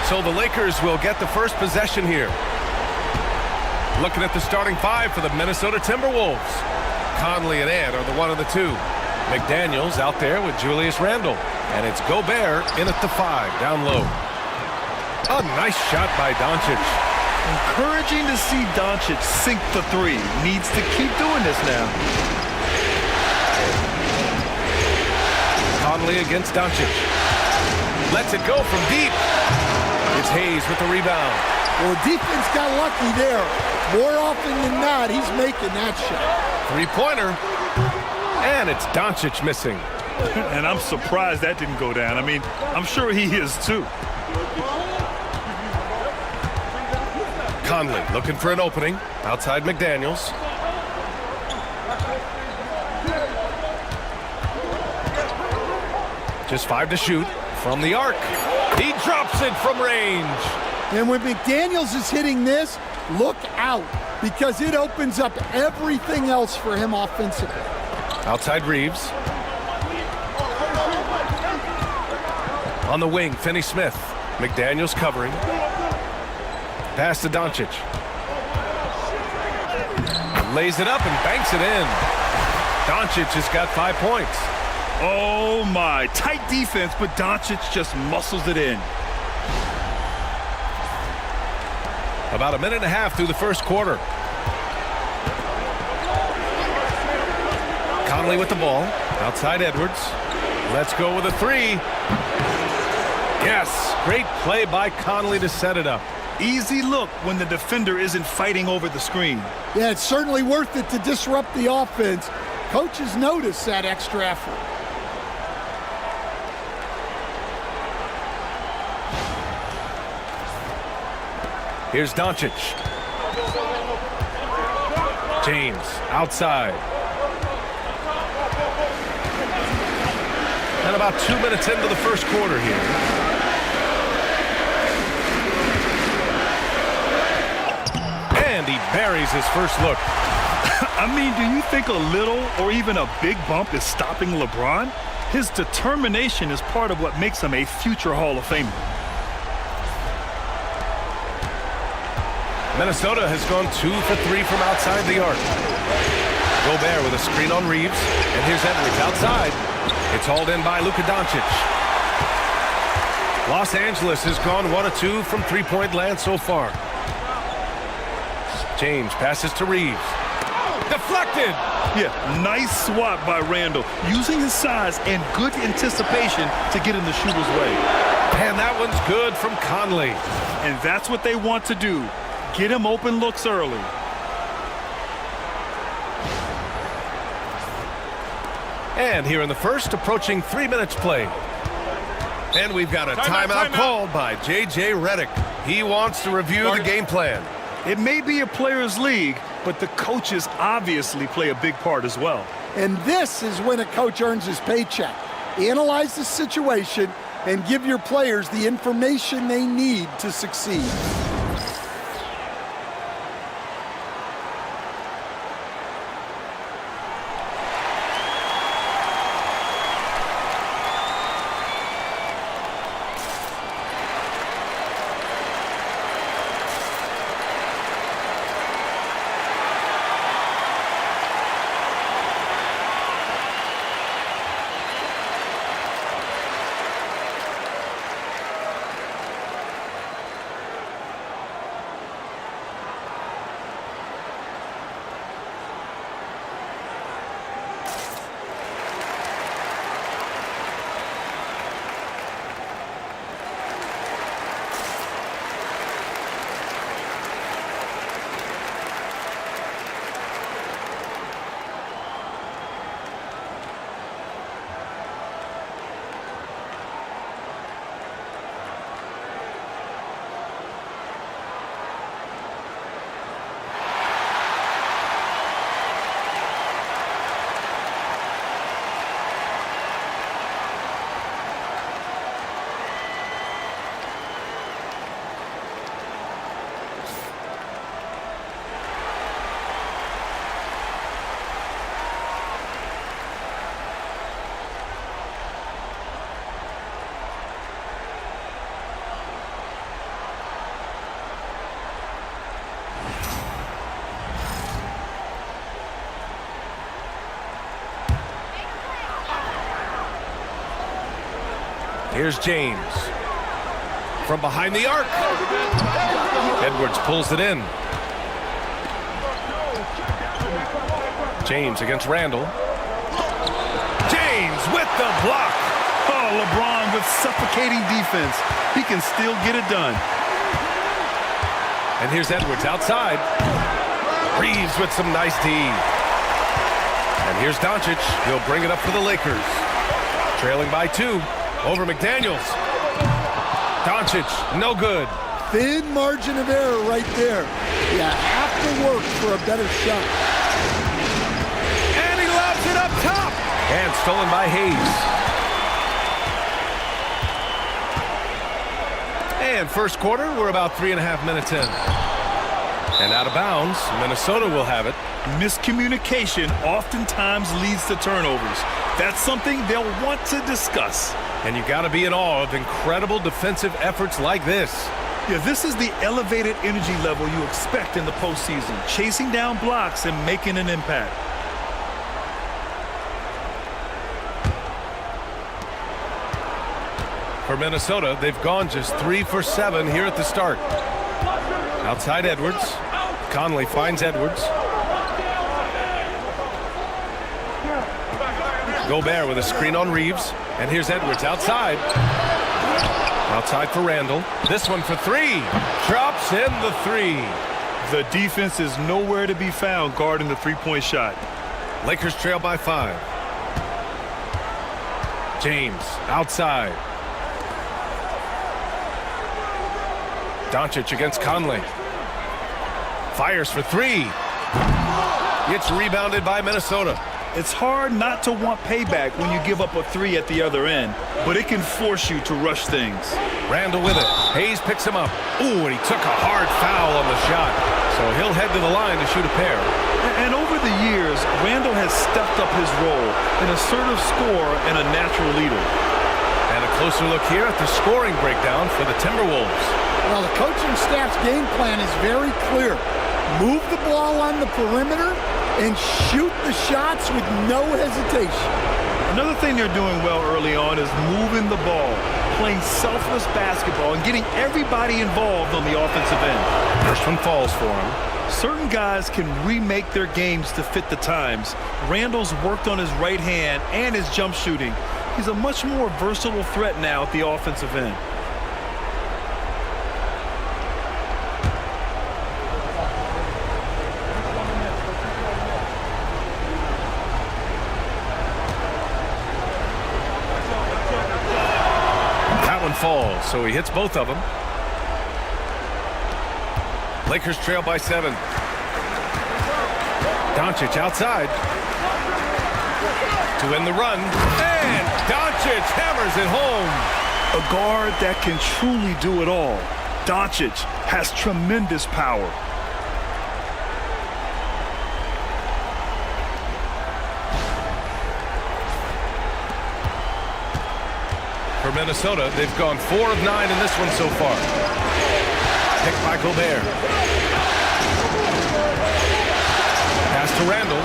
So the Lakers will get the first possession here. Looking at the starting five for the Minnesota Timberwolves. Conley and Ant are the 1 and the 2. McDaniels out there with Julius Randle. And it's Gobert in at the 5, down low. A nice shot by Doncic. Encouraging to see Doncic sink the 3. Needs to keep doing this now. Conley against Doncic. Lets it go from deep. It's Hayes with the rebound. Well, defense got lucky there. More often than not, he's making that shot. Three-pointer. And it's Doncic missing. And I'm surprised that didn't go down. I mean, I'm sure he is too. Conley looking for an opening outside McDaniels. Just 5 to shoot from the arc. He drops it from range. And when McDaniels is hitting this, look out, because it opens up everything else for him offensively. Outside Reeves. On the wing, Finney-Smith. McDaniels covering. Pass to Doncic. Lays it up and banks it in. Doncic has got 5 points. Oh my, tight defense, but Doncic just muscles it in. About a minute and a half through the first quarter. Conley with the ball. Outside Edwards. Let's go with a 3. Yes, great play by Conley to set it up. Easy look when the defender isn't fighting over the screen. Yeah, it's certainly worth it to disrupt the offense. Coaches notice that extra effort. Here's Doncic. James outside. And about 2 minutes into the first quarter here. And he buries his first look. I mean, do you think a little or even a big bump is stopping LeBron? His determination is part of what makes him a future Hall of Famer. Minnesota has gone 2 for 3 from outside the arc. Gobert with a screen on Reeves. And here's Edwards outside. It's hauled in by Luka Doncic. Los Angeles has gone 1 of 2 from three-point land so far. James passes to Reeves. Deflected! Yeah, nice swat by Randle, using his size and good anticipation to get in the shooter's way. And that one's good from Conley. And that's what they want to do. Get him open looks early. And here in the first, approaching 3 minutes played. And we've got a timeout called by J.J. Redick. He wants to review the game plan. It may be a players' league, but the coaches obviously play a big part as well. And this is when a coach earns his paycheck. Analyze the situation and give your players the information they need to succeed. Here's James. From behind the arc. Edwards pulls it in. James against Randall. James with the block. Oh, LeBron with suffocating defense. He can still get it done. And here's Edwards outside. Reeves with some nice D. And here's Doncic. He'll bring it up for the Lakers. Trailing by 2. Over McDaniels. Doncic, no good. Thin margin of error right there. You have to work for a better shot. And he lobs it up top. And stolen by Hayes. And first quarter, we're about 3.5 minutes in. And out of bounds, Minnesota will have it. Miscommunication oftentimes leads to turnovers. That's something they'll want to discuss. And you got to be in awe of incredible defensive efforts like this. Yeah, this is the elevated energy level you expect in the postseason, chasing down blocks and making an impact. For Minnesota, they've gone just 3 for 7 here at the start. Outside Edwards. Conley finds Edwards. Gobert with a screen on Reeves. And here's Edwards outside. Outside for Randall. This one for 3. Drops in the 3. The defense is nowhere to be found guarding the three-point shot. Lakers trail by 5. James outside. Doncic against Conley. Fires for 3. It's rebounded by Minnesota. It's hard not to want payback when you give up a 3 at the other end, but it can force you to rush things. Randall with it. Hayes picks him up. Ooh, and he took a hard foul on the shot. So he'll head to the line to shoot a pair. And over the years, Randall has stepped up his role, an assertive scorer and a natural leader. And a closer look here at the scoring breakdown for the Timberwolves. Well, the coaching staff's game plan is very clear. Move the ball on the perimeter and shoot the shots with no hesitation. Another thing they're doing well early on is moving the ball, playing selfless basketball, and getting everybody involved on the offensive end. First one falls for him. Certain guys can remake their games to fit the times. Randall's worked on his right hand and his jump shooting. He's a much more versatile threat now at the offensive end. Falls, so he hits both of them. Lakers trail by 7. Doncic outside to end the run, and Doncic hammers it home. A guard that can truly do it all. Doncic has tremendous power. For Minnesota, they've gone 4 of 9 in this one so far. Picked by Gobert. Pass to Randall.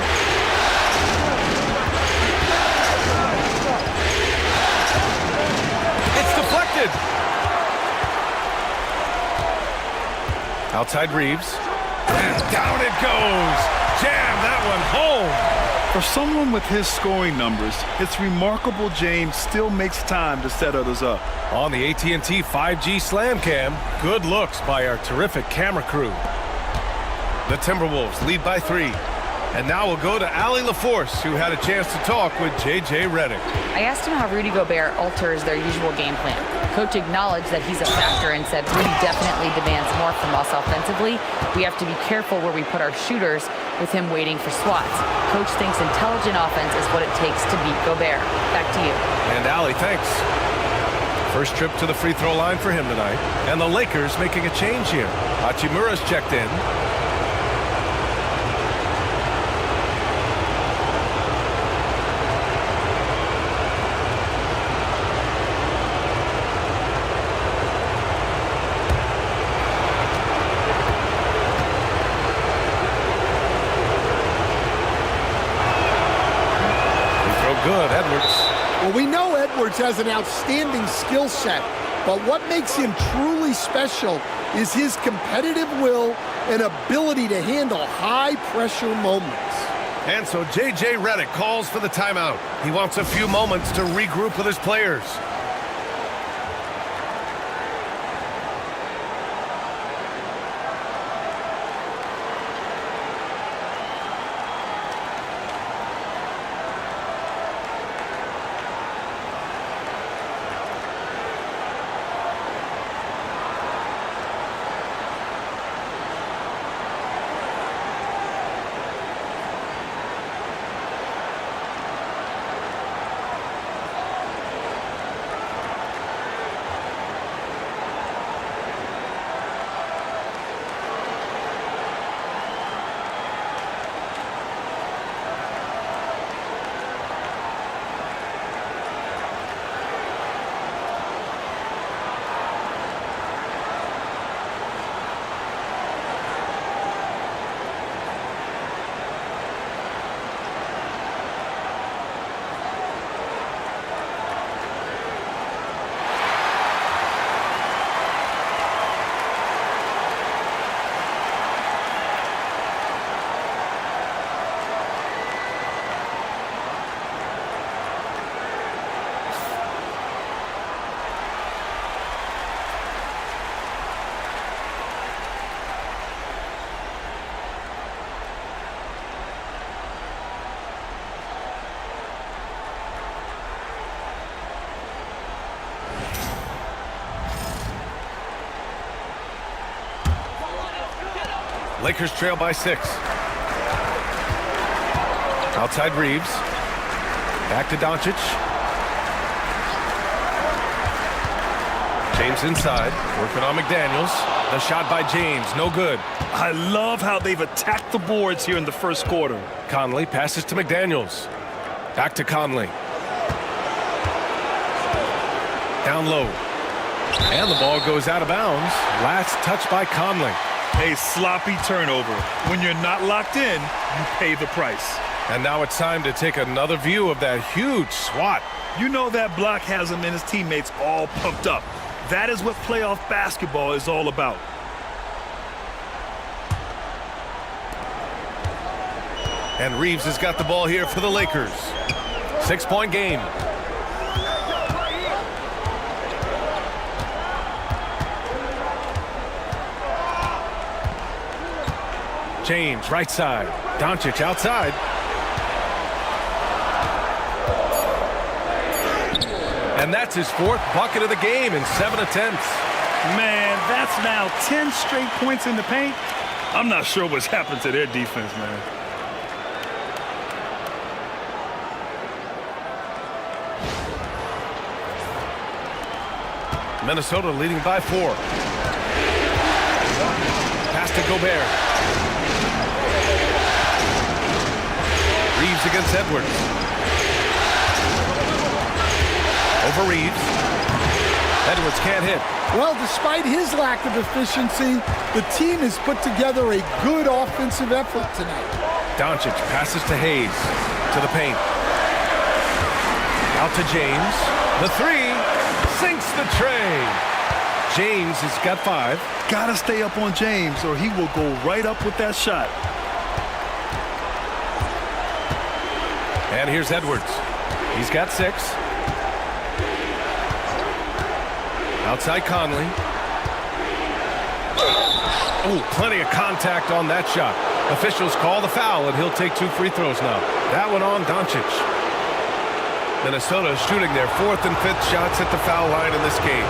It's deflected. Outside Reeves. And down it goes. Jam that one home. For someone with his scoring numbers, it's remarkable James still makes time to set others up. On the AT&T 5G Slam Cam, good looks by our terrific camera crew. The Timberwolves lead by 3. And now we'll go to Allie LaForce, who had a chance to talk with J.J. Redick. I asked him how Rudy Gobert alters their usual game plan. Coach acknowledged that he's a factor and said Rudy definitely demands more from us offensively. We have to be careful where we put our shooters with him waiting for swats. Coach thinks intelligent offense is what it takes to beat Gobert. Back to you. And Allie, thanks. First trip to the free throw line for him tonight. And the Lakers making a change here. Hachimura's checked in. Well, we know Edwards Edwards has an outstanding skill set, but what makes him truly special is his competitive will and ability to handle high-pressure moments. And so J.J. Redick calls for the timeout. He wants a few moments to regroup with his players. Lakers trail by 6. Outside Reeves. Back to Doncic. James inside. Working on McDaniels. The shot by James. No good. I love how they've attacked the boards here in the first quarter. Conley passes to McDaniels. Back to Conley. Down low. And the ball goes out of bounds. Last touch by Conley. A sloppy turnover. When you're not locked in, you pay the price. And now it's time to take another view of that huge swat. You know that block has him and his teammates all pumped up. That is what playoff basketball is all about. And Reeves has got the ball here for the Lakers. 6-point game. James, right side. Doncic outside. And that's his 4th bucket of the game in 7 attempts. Man, that's now 10 straight points in the paint. I'm not sure what's happened to their defense, man. Minnesota leading by 4. Pass to Gobert. Reeves against Edwards. Over Reeves. Edwards can't hit. Well, despite his lack of efficiency, the team has put together a good offensive effort tonight. Doncic passes to Hayes. To the paint. Out to James. The 3 sinks the tray. James has got 5. Gotta stay up on James or he will go right up with that shot. And here's Edwards. He's got 6. Outside Conley. Oh, plenty of contact on that shot. Officials call the foul, and he'll take 2 free throws now. That one on Doncic. Minnesota shooting their 4th and 5th shots at the foul line in this game.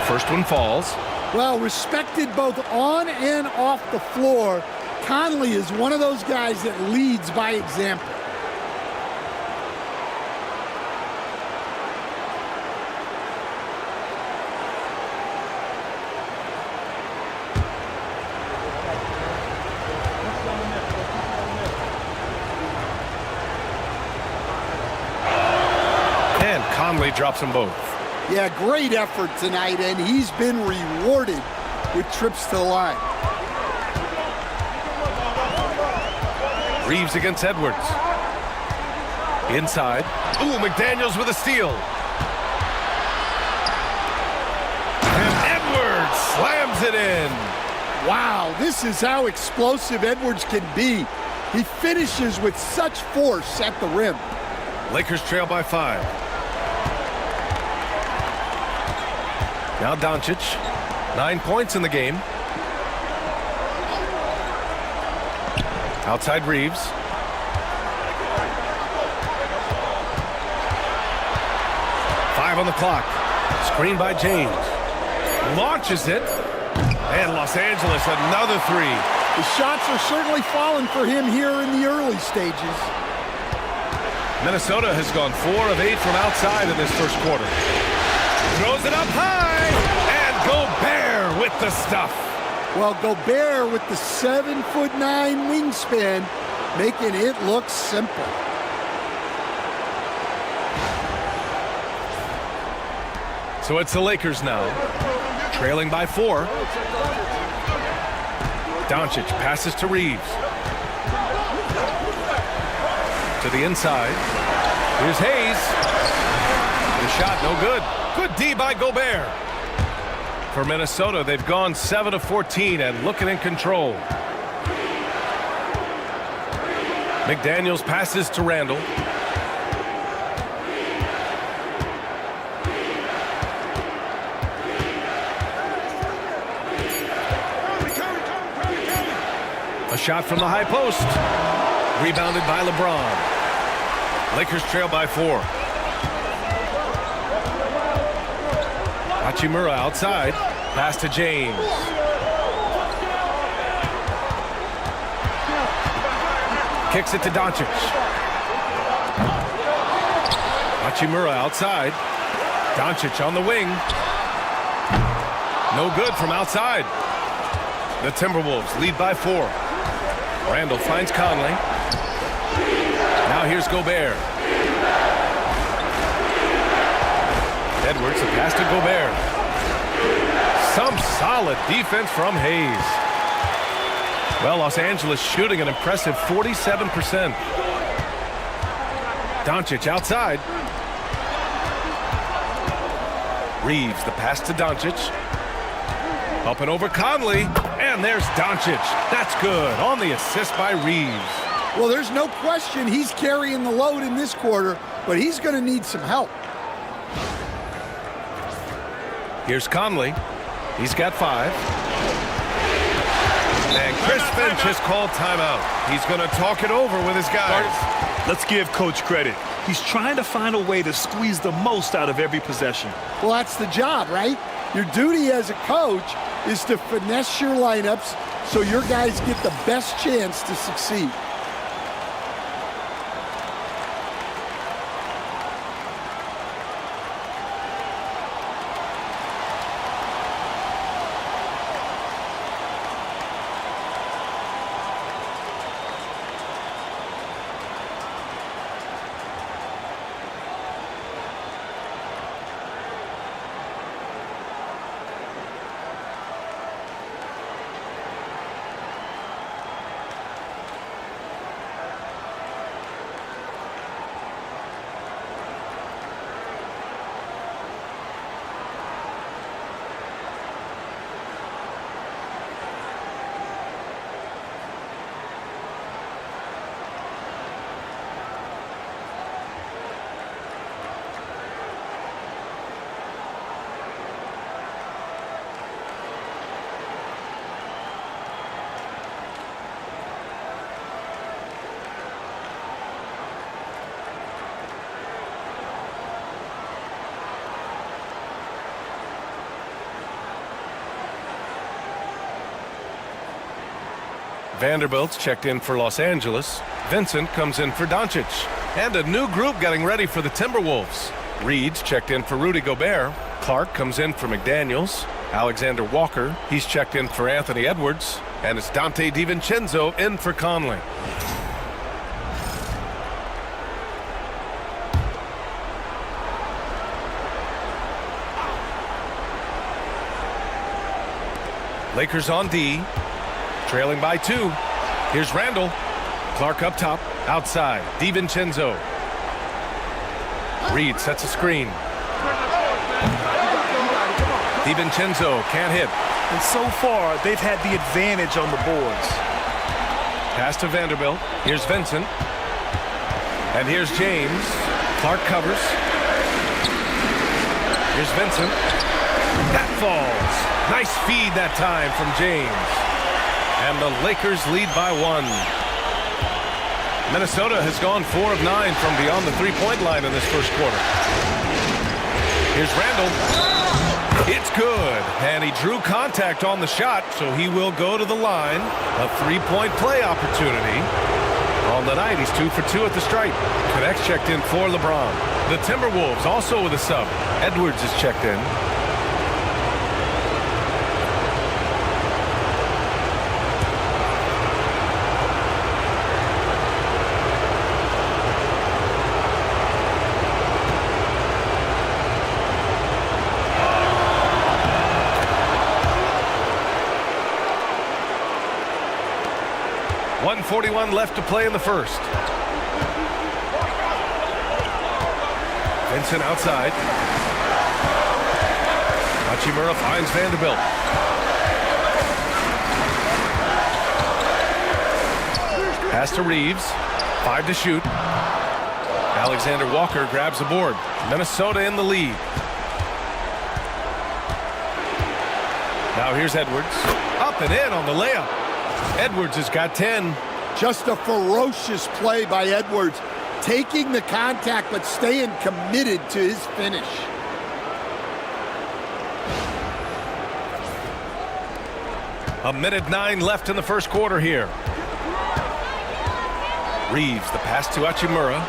First one falls. Well, respected both on and off the floor, Conley is one of those guys that leads by example. Conley drops them both. Yeah, great effort tonight, and he's been rewarded with trips to the line. Reeves against Edwards. Inside. Ooh, McDaniels with a steal. And Edwards slams it in. Wow, this is how explosive Edwards can be. He finishes with such force at the rim. Lakers trail by 5. Now Doncic. 9 points in the game. Outside Reeves. Five on the clock. Screen by James. Launches it. And Los Angeles, another three. The shots are certainly falling for him here in the early stages. Minnesota has gone 4 of 8 from outside in this first quarter. Throws it up high. And Gobert with the stuff. Well, Gobert with the 7'9" wingspan, making it look simple. So it's the Lakers now, trailing by 4. Doncic passes to Reeves. To the inside. Here's Hayes. The shot no good. Good D by Gobert. For Minnesota, they've gone 7 of 14 and looking in control. McDaniels passes to Randall. A shot from the high post. Rebounded by LeBron. Lakers trail by 4. Hachimura outside. Pass to James. Kicks it to Doncic. Hachimura outside. Doncic on the wing. No good from outside. The Timberwolves lead by 4. Randall finds Conley. Now here's Gobert. Edwards, a pass to Gobert. Some solid defense from Hayes. Well, Los Angeles shooting an impressive 47%. Doncic outside. Reeves, the pass to Doncic. Up and over Conley. And there's Doncic. That's good on the assist by Reeves. Well, there's no question he's carrying the load in this quarter, but he's going to need some help. Here's Conley. He's got 5. And Chris Finch has called timeout. He's going to talk it over with his guys. Let's give Coach credit. He's trying to find a way to squeeze the most out of every possession. Well, that's the job, right? Your duty as a coach is to finesse your lineups so your guys get the best chance to succeed. Vanderbilt's checked in for Los Angeles. Vincent comes in for Doncic. And a new group getting ready for the Timberwolves. Reed's checked in for Rudy Gobert. Clark comes in for McDaniels. Alexander Walker, he's checked in for Anthony Edwards. And it's Dante DiVincenzo in for Conley. Lakers on D. Trailing by 2. Here's Randall. Clark up top. Outside. DiVincenzo. Reed sets a screen. DiVincenzo can't hit. And so far, they've had the advantage on the boards. Pass to Vanderbilt. Here's Vincent. And here's James. Clark covers. Here's Vincent. That falls. Nice feed that time from James. And the Lakers lead by 1. Minnesota has gone 4 of 9 from beyond the three-point line in this first quarter. Here's Randall. It's good. And he drew contact on the shot, so he will go to the line. A three-point play opportunity. On the night, he's 2 for 2 at the stripe. Connects checked in for LeBron. The Timberwolves also with a sub. Edwards is checked in. .141 left to play in the first. Vincent outside. Hachimura finds Vanderbilt. Pass to Reeves. 5 to shoot. Alexander Walker grabs the board. Minnesota in the lead. Now here's Edwards. Up and in on the layup. Edwards has got 10. Just a ferocious play by Edwards, taking the contact but staying committed to his finish. A minute 9 left in the first quarter here. Reeves, the pass to Hachimura.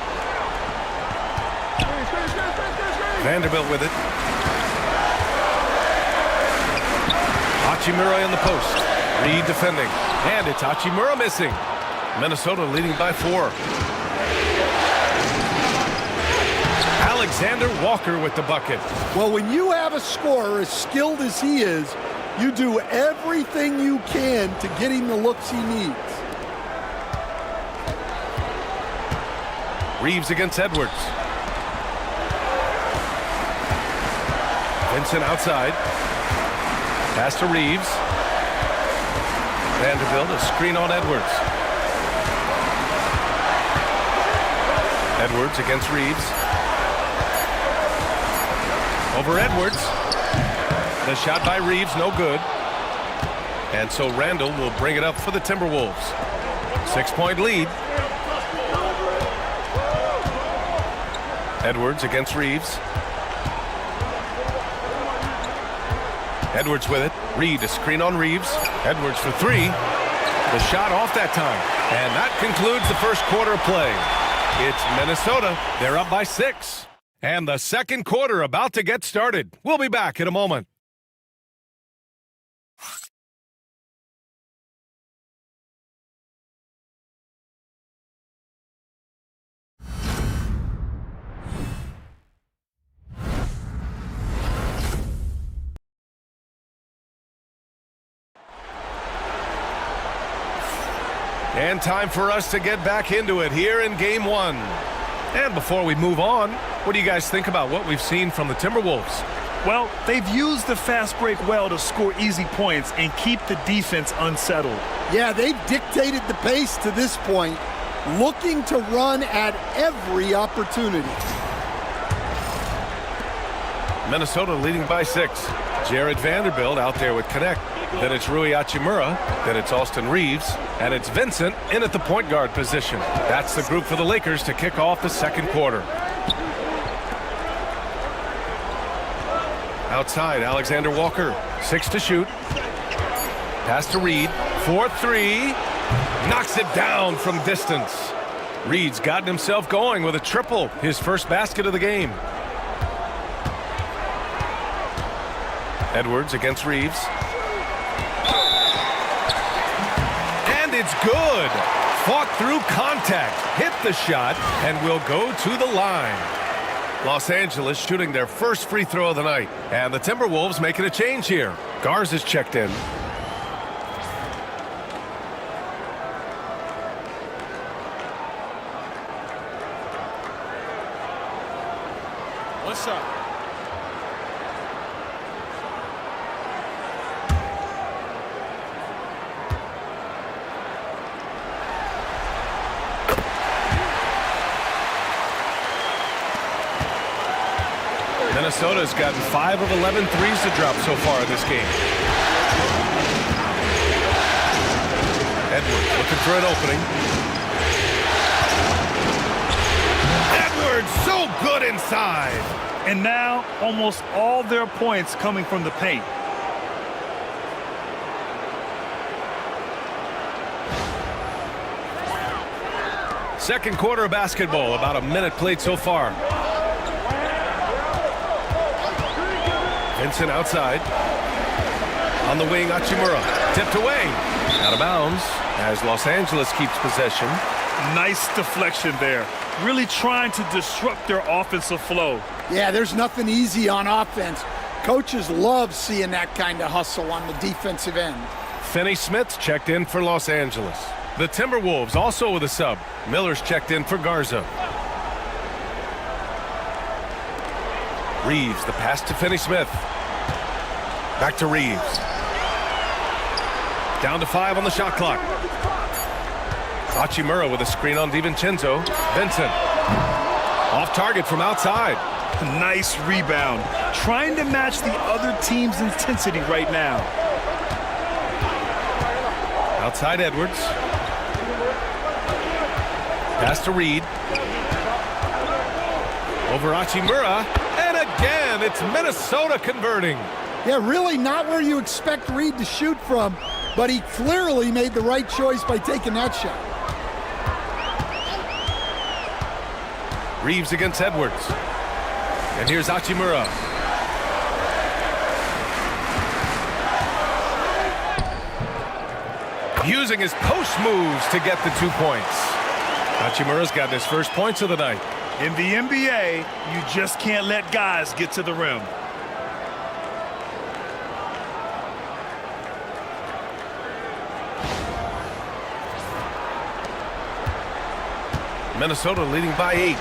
Vanderbilt with it. Hachimura in the post. Reed defending. And it's Hachimura missing. Minnesota leading by 4. Alexander Walker with the bucket. Well, when you have a scorer as skilled as he is, you do everything you can to get him the looks he needs. Reeves against Edwards. Vincent outside. Pass to Reeves. Vanderbilt, a screen on Edwards. Edwards against Reeves. Over Edwards. The shot by Reeves, no good. And so Randall will bring it up for the Timberwolves. 6-point lead. Edwards against Reeves. Edwards with it. Reed, a screen on Reeves. Edwards for 3. The shot off that time. And that concludes the first quarter of play. It's Minnesota. They're up by 6. And the second quarter about to get started. We'll be back in a moment. And time for us to get back into it here in Game 1. And before we move on, what do you guys think about what we've seen from the Timberwolves? Well, they've used the fast break well to score easy points and keep the defense unsettled. Yeah, they've dictated the pace to this point, looking to run at every opportunity. Minnesota leading by 6. Jared Vanderbilt out there with Connect. Then it's Rui Hachimura. Then it's Austin Reeves. And it's Vincent in at the point guard position. That's the group for the Lakers to kick off the second quarter. Outside, Alexander Walker. 6 to shoot. Pass to Reed. 4-3. Knocks it down from distance. Reed's gotten himself going with a triple. His first basket of the game. Edwards against Reeves. And it's good. Fought through contact, hit the shot, and will go to the line. Los Angeles shooting their first free throw of the night. And the Timberwolves making a change here. Garza's checked in. What's up? Minnesota's gotten 5 of 11 threes to drop so far in this game. Edwards looking for an opening. Edwards so good inside. And now almost all their points coming from the paint. Second quarter of basketball, about a minute played so far. Vincent outside. On the wing, Hachimura. Tipped away. Out of bounds as Los Angeles keeps possession. Nice deflection there. Really trying to disrupt their offensive flow. Yeah, there's nothing easy on offense. Coaches love seeing that kind of hustle on the defensive end. Finney Smith checked in for Los Angeles. The Timberwolves also with a sub. Miller's checked in for Garza. Reeves, the pass to Finney Smith. Back to Reeves. Down to 5 on the shot clock. Hachimura with a screen on DiVincenzo. Vincent. Off target from outside. Nice rebound. Trying to match the other team's intensity right now. Outside Edwards. Pass to Reed. Over Hachimura. And again, it's Minnesota converting. Yeah, really not where you expect Reed to shoot from, but he clearly made the right choice by taking that shot. Reeves against Edwards. And here's Hachimura. Using his post moves to get the 2 points. Hachimura's gotten his first points of the night. In the NBA, you just can't let guys get to the rim. Minnesota leading by 8.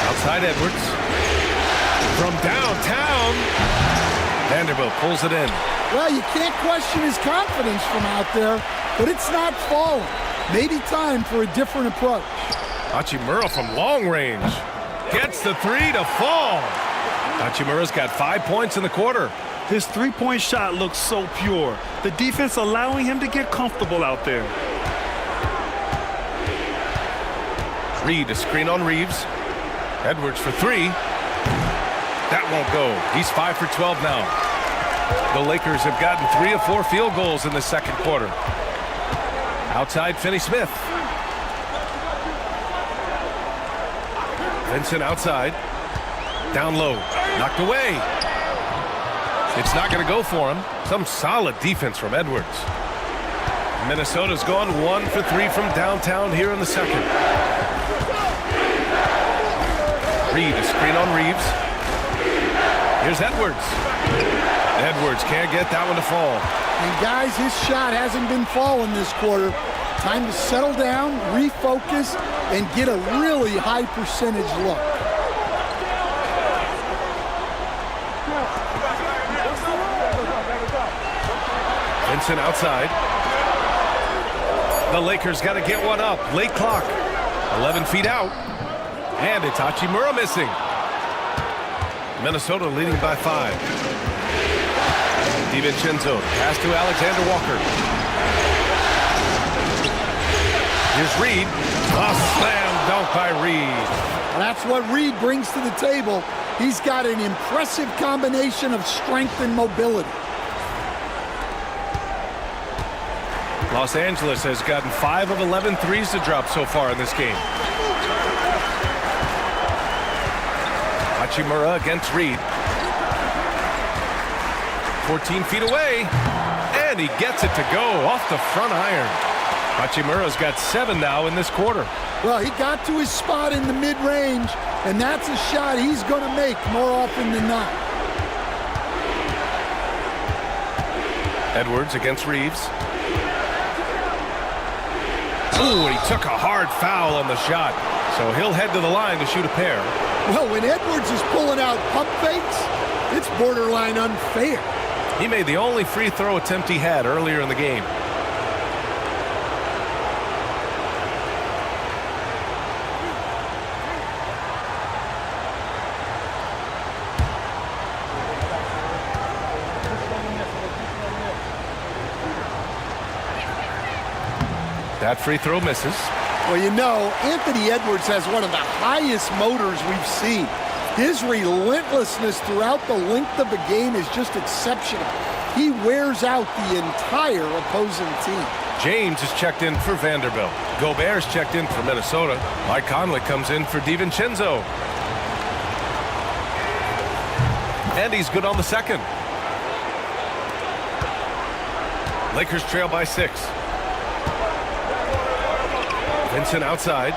Outside Edwards. From downtown. Vanderbilt pulls it in. Well, you can't question his confidence from out there, but it's not falling. Maybe time for a different approach. Hachimura from long range. Gets the 3 to fall. Hachimura's got 5 points in the quarter. His three-point shot looks so pure. The defense allowing him to get comfortable out there. Reed, a screen on Reeves. Edwards for 3. That won't go. He's 5 for 12 now. The Lakers have gotten 3 of 4 field goals in the second quarter. Outside Finney Smith. Vincent outside. Down low. Knocked away. It's not going to go for him. Some solid defense from Edwards. Minnesota's gone 1 for 3 from downtown here in the second. Reed, a screen on Reeves. Here's Edwards. Edwards can't get that one to fall. And guys, his shot hasn't been falling this quarter. Time to settle down, refocus, and get a really high percentage look. Vincent outside. The Lakers got to get one up. Late clock. 11 feet out. And it's Hachimura missing. Minnesota leading by 5. DiVincenzo pass to Alexander Walker. Here's Reed. A slam dunk by Reed. That's what Reed brings to the table. He's got an impressive combination of strength and mobility. Los Angeles has gotten 5 of 11 threes to drop so far in this game. Hachimura against Reed. 14 feet away. And he gets it to go off the front iron. Hachimura's got 7 now in this quarter. Well, he got to his spot in the mid-range, and that's a shot he's going to make more often than not. Edwards against Reeves. Ooh, and he took a hard foul on the shot. So he'll head to the line to shoot a pair. Well, when Edwards is pulling out pump fakes, it's borderline unfair. He made the only free throw attempt he had earlier in the game. That free throw misses. Well, you know, Anthony Edwards has one of the highest motors we've seen. His relentlessness throughout the length of the game is just exceptional. He wears out the entire opposing team. James is checked in for Vanderbilt. Gobert's checked in for Minnesota. Mike Conley comes in for DiVincenzo. And he's good on the second. Lakers trail by 6. Vincent outside.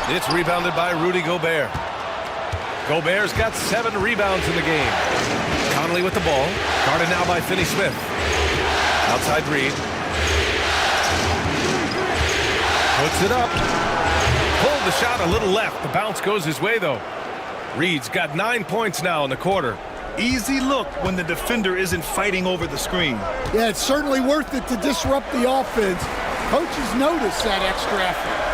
It's rebounded by Rudy Gobert. Gobert's got 7 rebounds in the game. Conley with the ball. Guarded now by Finney-Smith. Outside Reed. Puts it up. Pulled the shot a little left. The bounce goes his way, though. Reed's got 9 points now in the quarter. Easy look when the defender isn't fighting over the screen. Yeah, it's certainly worth it to disrupt the offense. Coaches notice that extra effort.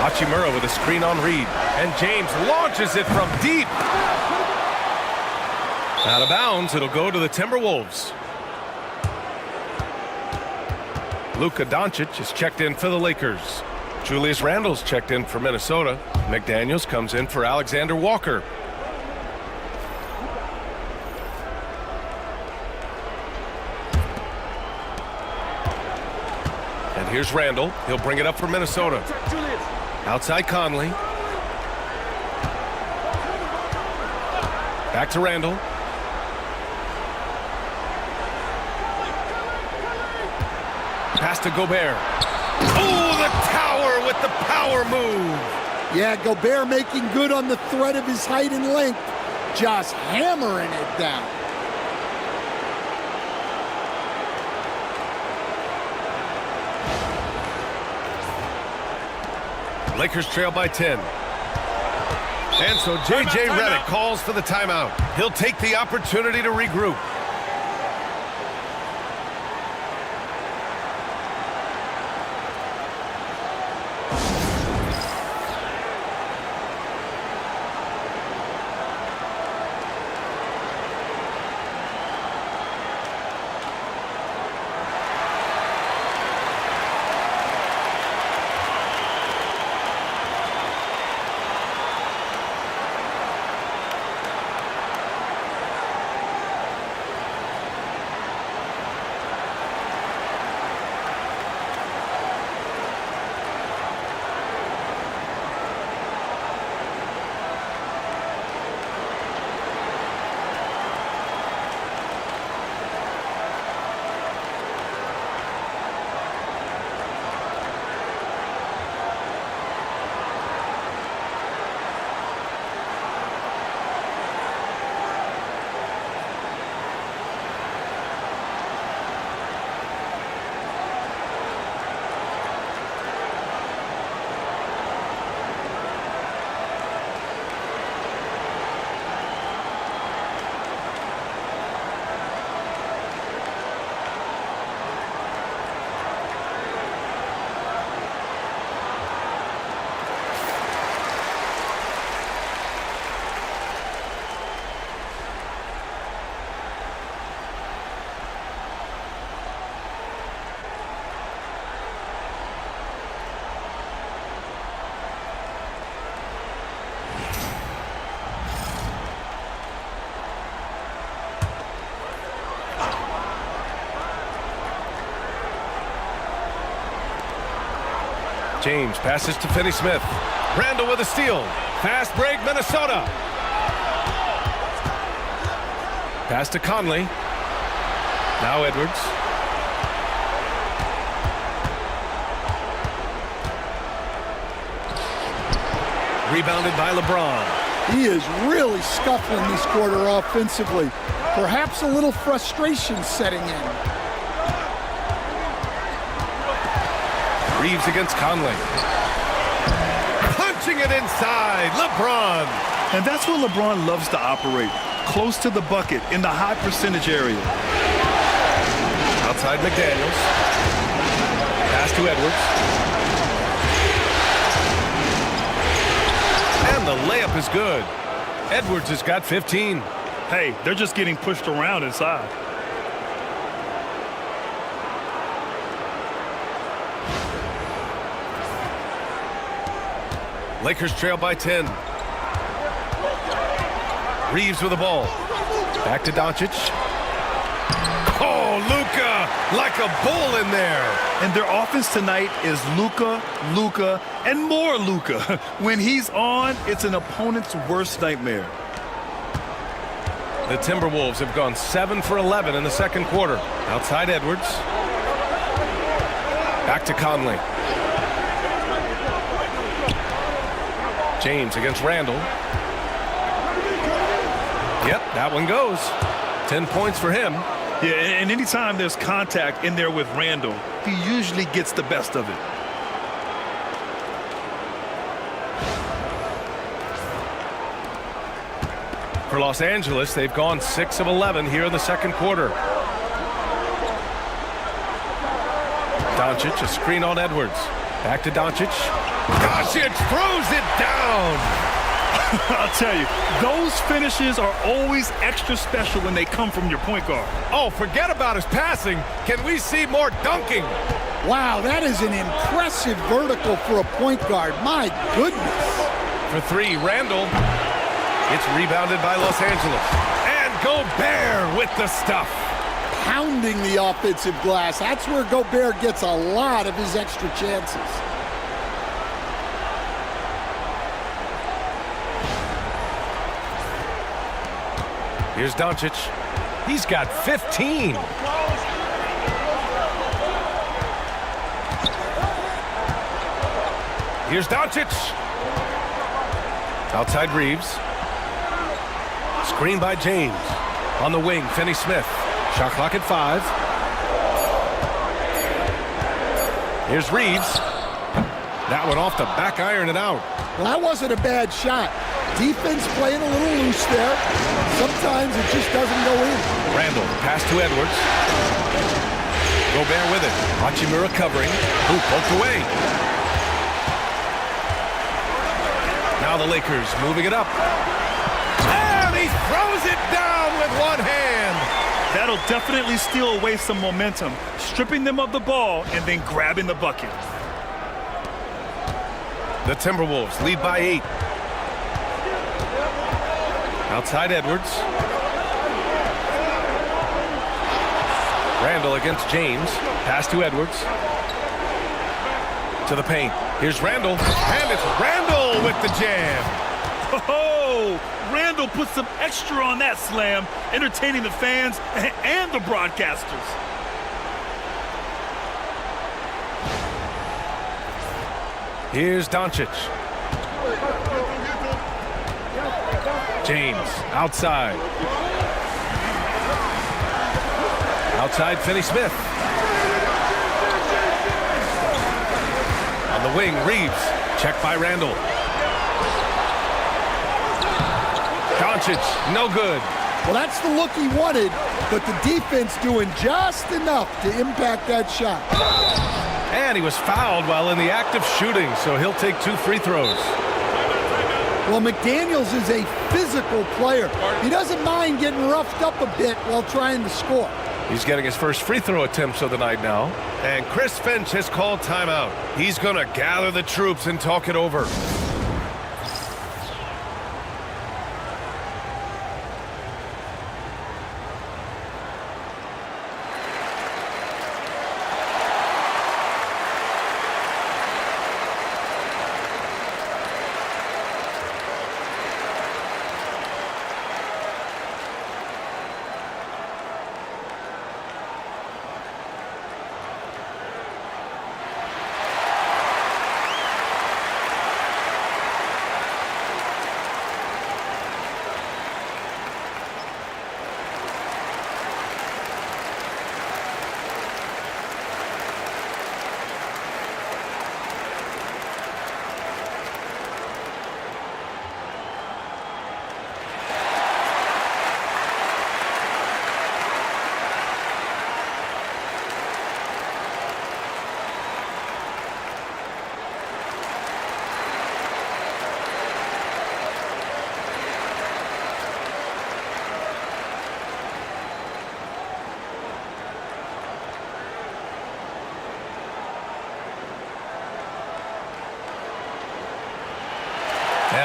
Hachimura with a screen on Reed. And James launches it from deep. Out of bounds, it'll go to the Timberwolves. Luka Doncic is checked in for the Lakers. Julius Randle's checked in for Minnesota. McDaniels comes in for Alexander Walker. And here's Randle. He'll bring it up for Minnesota. Outside Conley. Back to Randle. Pass to Gobert. Oh, the tower with the power move. Yeah, Gobert making good on the threat of his height and length. Just hammering it down. Lakers trail by 10. And so J.J. Redick calls for the timeout. He'll take the opportunity to regroup. James passes to Finney-Smith. Randle with a steal. Fast break, Minnesota. Pass to Conley. Now Edwards. Rebounded by LeBron. He is really scuffling this quarter offensively. Perhaps a little frustration setting in. Reeves against Conley. Punching it inside, LeBron. And that's where LeBron loves to operate, close to the bucket in the high percentage area. Outside McDaniels. Pass to Edwards. And the layup is good. Edwards has got 15. Hey, they're just getting pushed around inside. Lakers trail by 10. Reeves with the ball. Back to Doncic. Oh, Luka, like a bull in there. And their offense tonight is Luka, Luka, and more Luka. When he's on, it's an opponent's worst nightmare. The Timberwolves have gone 7 for 11 in the second quarter. Outside Edwards. Back to Conley. James against Randall. Yep, that one goes. 10 points for him. Yeah, and anytime there's contact in there with Randall, he usually gets the best of it. For Los Angeles, they've gone 6 of 11 here in the second quarter. Doncic, a screen on Edwards. Back to Doncic. Doncic throws it down. I'll tell you, those finishes are always extra special when they come from your point guard. Oh, forget about his passing. Can we see more dunking? Wow, that is an impressive vertical for a point guard. My goodness. For 3, Randall. It's rebounded by Los Angeles. And Gobert with the stuff. Pounding the offensive glass. That's where Gobert gets a lot of his extra chances. Here's Doncic. He's got 15. Here's Doncic. Outside Reeves. Screen by James. On the wing, Finney-Smith. Shot clock at 5. Here's Reeves. That one off the back iron and out. Well, that wasn't a bad shot. Defense playing a little loose there. Sometimes it just doesn't go in. Randall, pass to Edwards. Gobert with it. Hachimura covering. Who poked away. Now the Lakers moving it up. And he throws it down with one hand. That'll definitely steal away some momentum, stripping them of the ball and then grabbing the bucket. The Timberwolves lead by 8. Outside Edwards. Randall against James. Pass to Edwards. To the paint. Here's Randall. And it's Randall with the jam. Oh, Randall put some extra on that slam, entertaining the fans and the broadcasters. Here's Doncic. James outside. Outside Finney-Smith. On the wing, Reeves. Checked by Randall. Doncic, no good. Well, that's the look he wanted, but the defense doing just enough to impact that shot. And he was fouled while in the act of shooting, so he'll take 2 free throws. Well, McDaniels is a physical player. He doesn't mind getting roughed up a bit while trying to score. He's getting his first free throw attempts of the night now. And Chris Finch has called timeout. He's going to gather the troops and talk it over.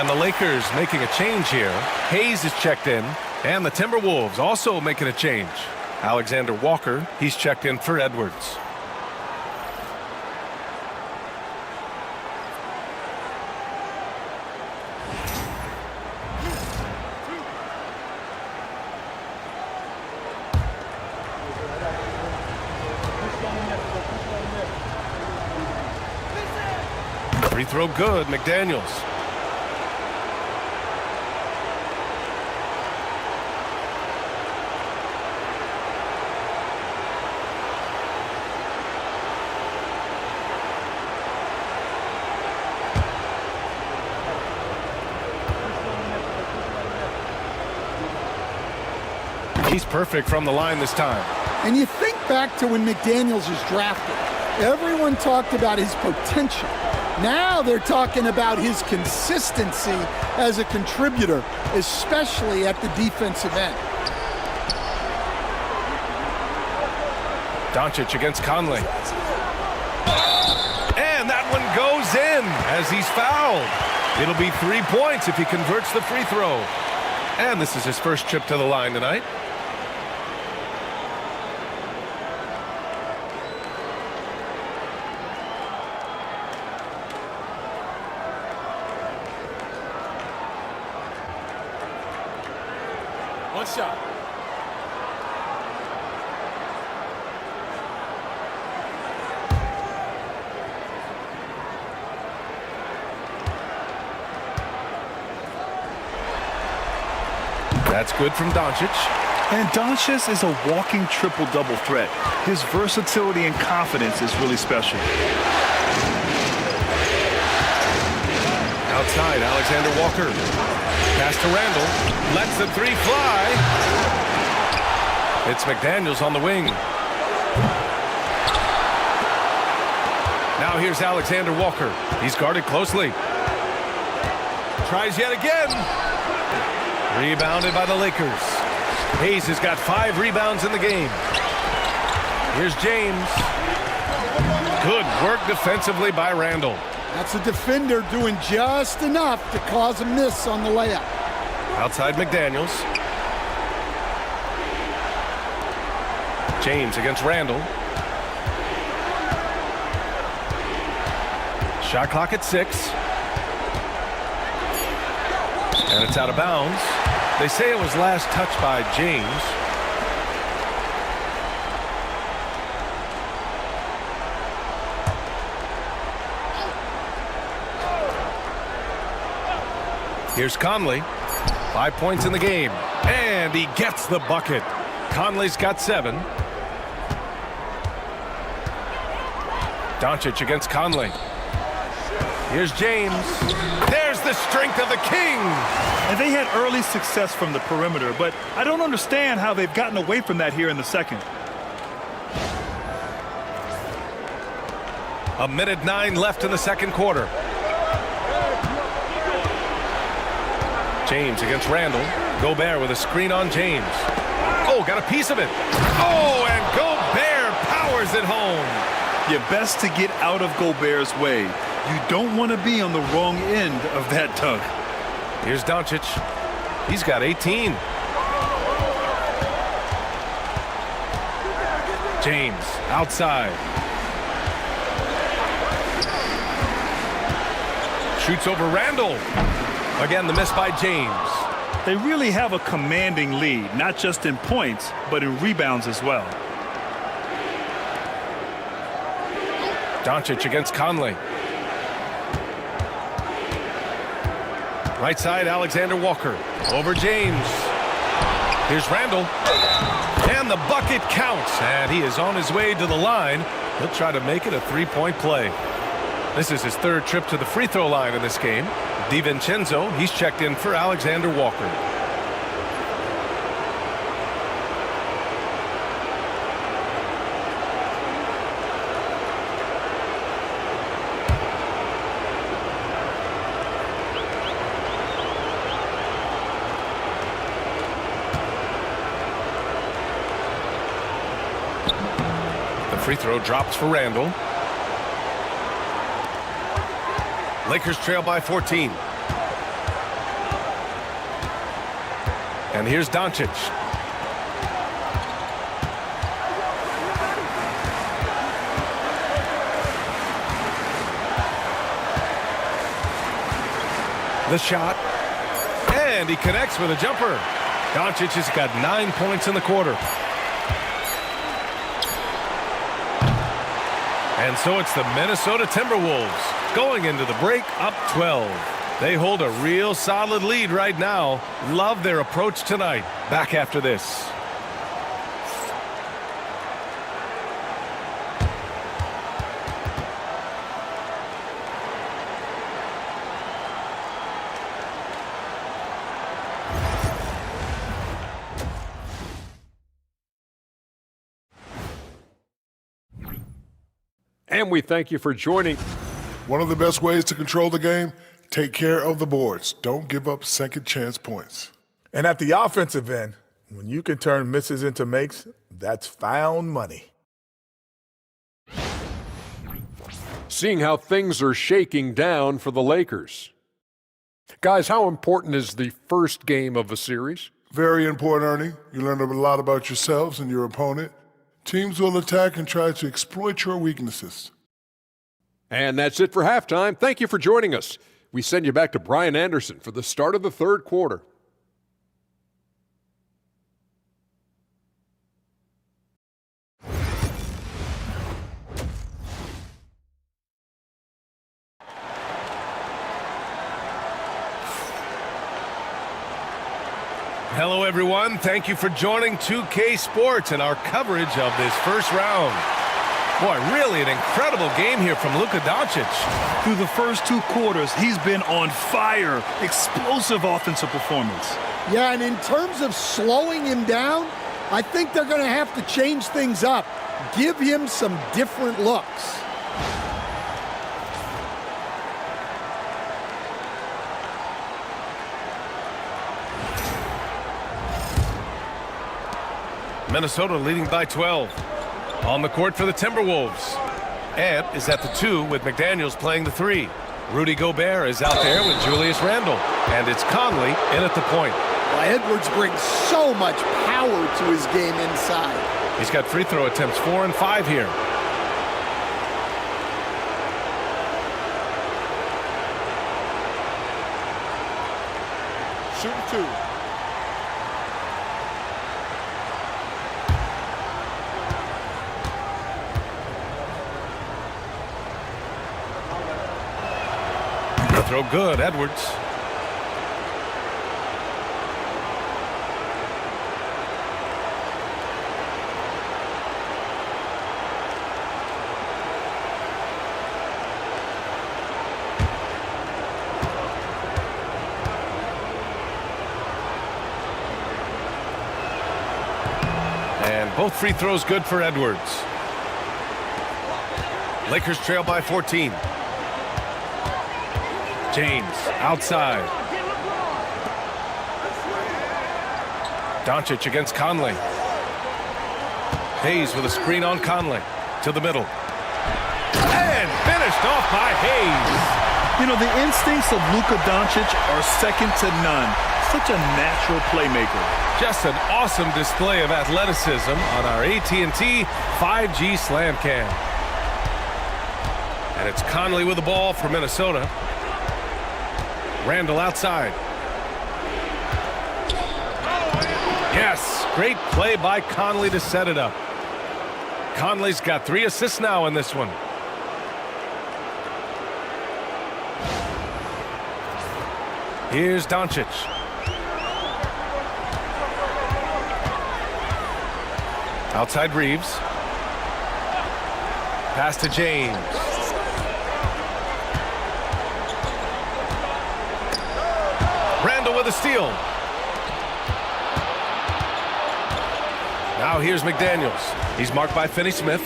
And the Lakers making a change here. Hayes is checked in, and the Timberwolves also making a change. Alexander Walker, he's checked in for Edwards. Free throw good, McDaniels. He's perfect from the line this time. And you think back to when McDaniels was drafted. Everyone talked about his potential. Now they're talking about his consistency as a contributor, especially at the defensive end. Doncic against Conley. And that one goes in as he's fouled. It'll be 3 points if he converts the free throw. And this is his first trip to the line tonight. One shot. That's good from Doncic. And Doncic is a walking triple-double threat. His versatility and confidence is really special. Outside, Alexander Walker. Pass to Randall. Lets the three fly. It's McDaniels on the wing. Now here's Alexander Walker. He's guarded closely. Tries yet again. Rebounded by the Lakers. Hayes has got 5 rebounds in the game. Here's James. Good work defensively by Randall. That's a defender doing just enough to cause a miss on the layup. Outside McDaniels. James against Randall. Shot clock at 6. And it's out of bounds. They say it was last touched by James. Here's Conley. 5 points in the game. And he gets the bucket. Conley's got 7. Doncic against Conley. Here's James. There's the strength of the King. And they had early success from the perimeter, but I don't understand how they've gotten away from that here in the second. A minute 9 left in the second quarter. James against Randall. Gobert with a screen on James. Oh, got a piece of it. Oh, and Gobert powers it home. You're best to get out of Gobert's way. You don't want to be on the wrong end of that dunk. Here's Doncic. He's got 18. James outside. Shoots over Randall. Again, the miss by James. They really have a commanding lead, not just in points, but in rebounds as well. Doncic against Conley. Right side, Alexander Walker. Over James. Here's Randall. And the bucket counts. And he is on his way to the line. He'll try to make it a 3-point play. This is his 3rd trip to the free throw line in this game. DiVincenzo, he's checked in for Alexander Walker. The free throw drops for Randall. Lakers trail by 14. And here's Doncic. The shot. And he connects with a jumper. Doncic has got 9 points in the quarter. And so it's the Minnesota Timberwolves going into the break up 12. They hold a real solid lead right now. Love their approach tonight. Back after this. And we thank you for joining. One of the best ways to control the game, take care of the boards. Don't give up second chance points. And at the offensive end, when you can turn misses into makes, that's found money. Seeing how things are shaking down for the Lakers. Guys, how important is the first game of a series? Very important, Ernie. You learn a lot about yourselves and your opponent. Teams will attack and try to exploit your weaknesses. And that's it for halftime. Thank you for joining us. We send you back to Brian Anderson for the start of the third quarter. Hello, everyone. Thank you for joining 2K Sports and our coverage of this first round. Boy, really an incredible game here from Luka Doncic. Through the first 2 quarters, he's been on fire. Explosive offensive performance. Yeah, and in terms of slowing him down, I think they're going to have to change things up. Give him some different looks. Minnesota leading by 12. On the court for the Timberwolves. Ant is at the 2 with McDaniels playing the 3. Rudy Gobert is out there with Julius Randle. And it's Conley in at the point. Well, Edwards brings so much power to his game inside. He's got free throw attempts 4 and 5 here. Shooting 2. Throw good, Edwards. And both free throws good for Edwards. Lakers trail by 14. James outside. Doncic against Conley. Hayes with a screen on Conley. To the middle. And finished off by Hayes. You know, the instincts of Luka Doncic are second to none. Such a natural playmaker. Just an awesome display of athleticism on our AT&T 5G Slam Cam. And it's Conley with the ball for Minnesota. Randle outside. Yes, great play by Conley to set it up. Conley's got 3 assists now in this one. Here's Doncic. Outside Reeves. Pass to James. Randle with a steal. Now here's McDaniels. He's marked by Finney-Smith.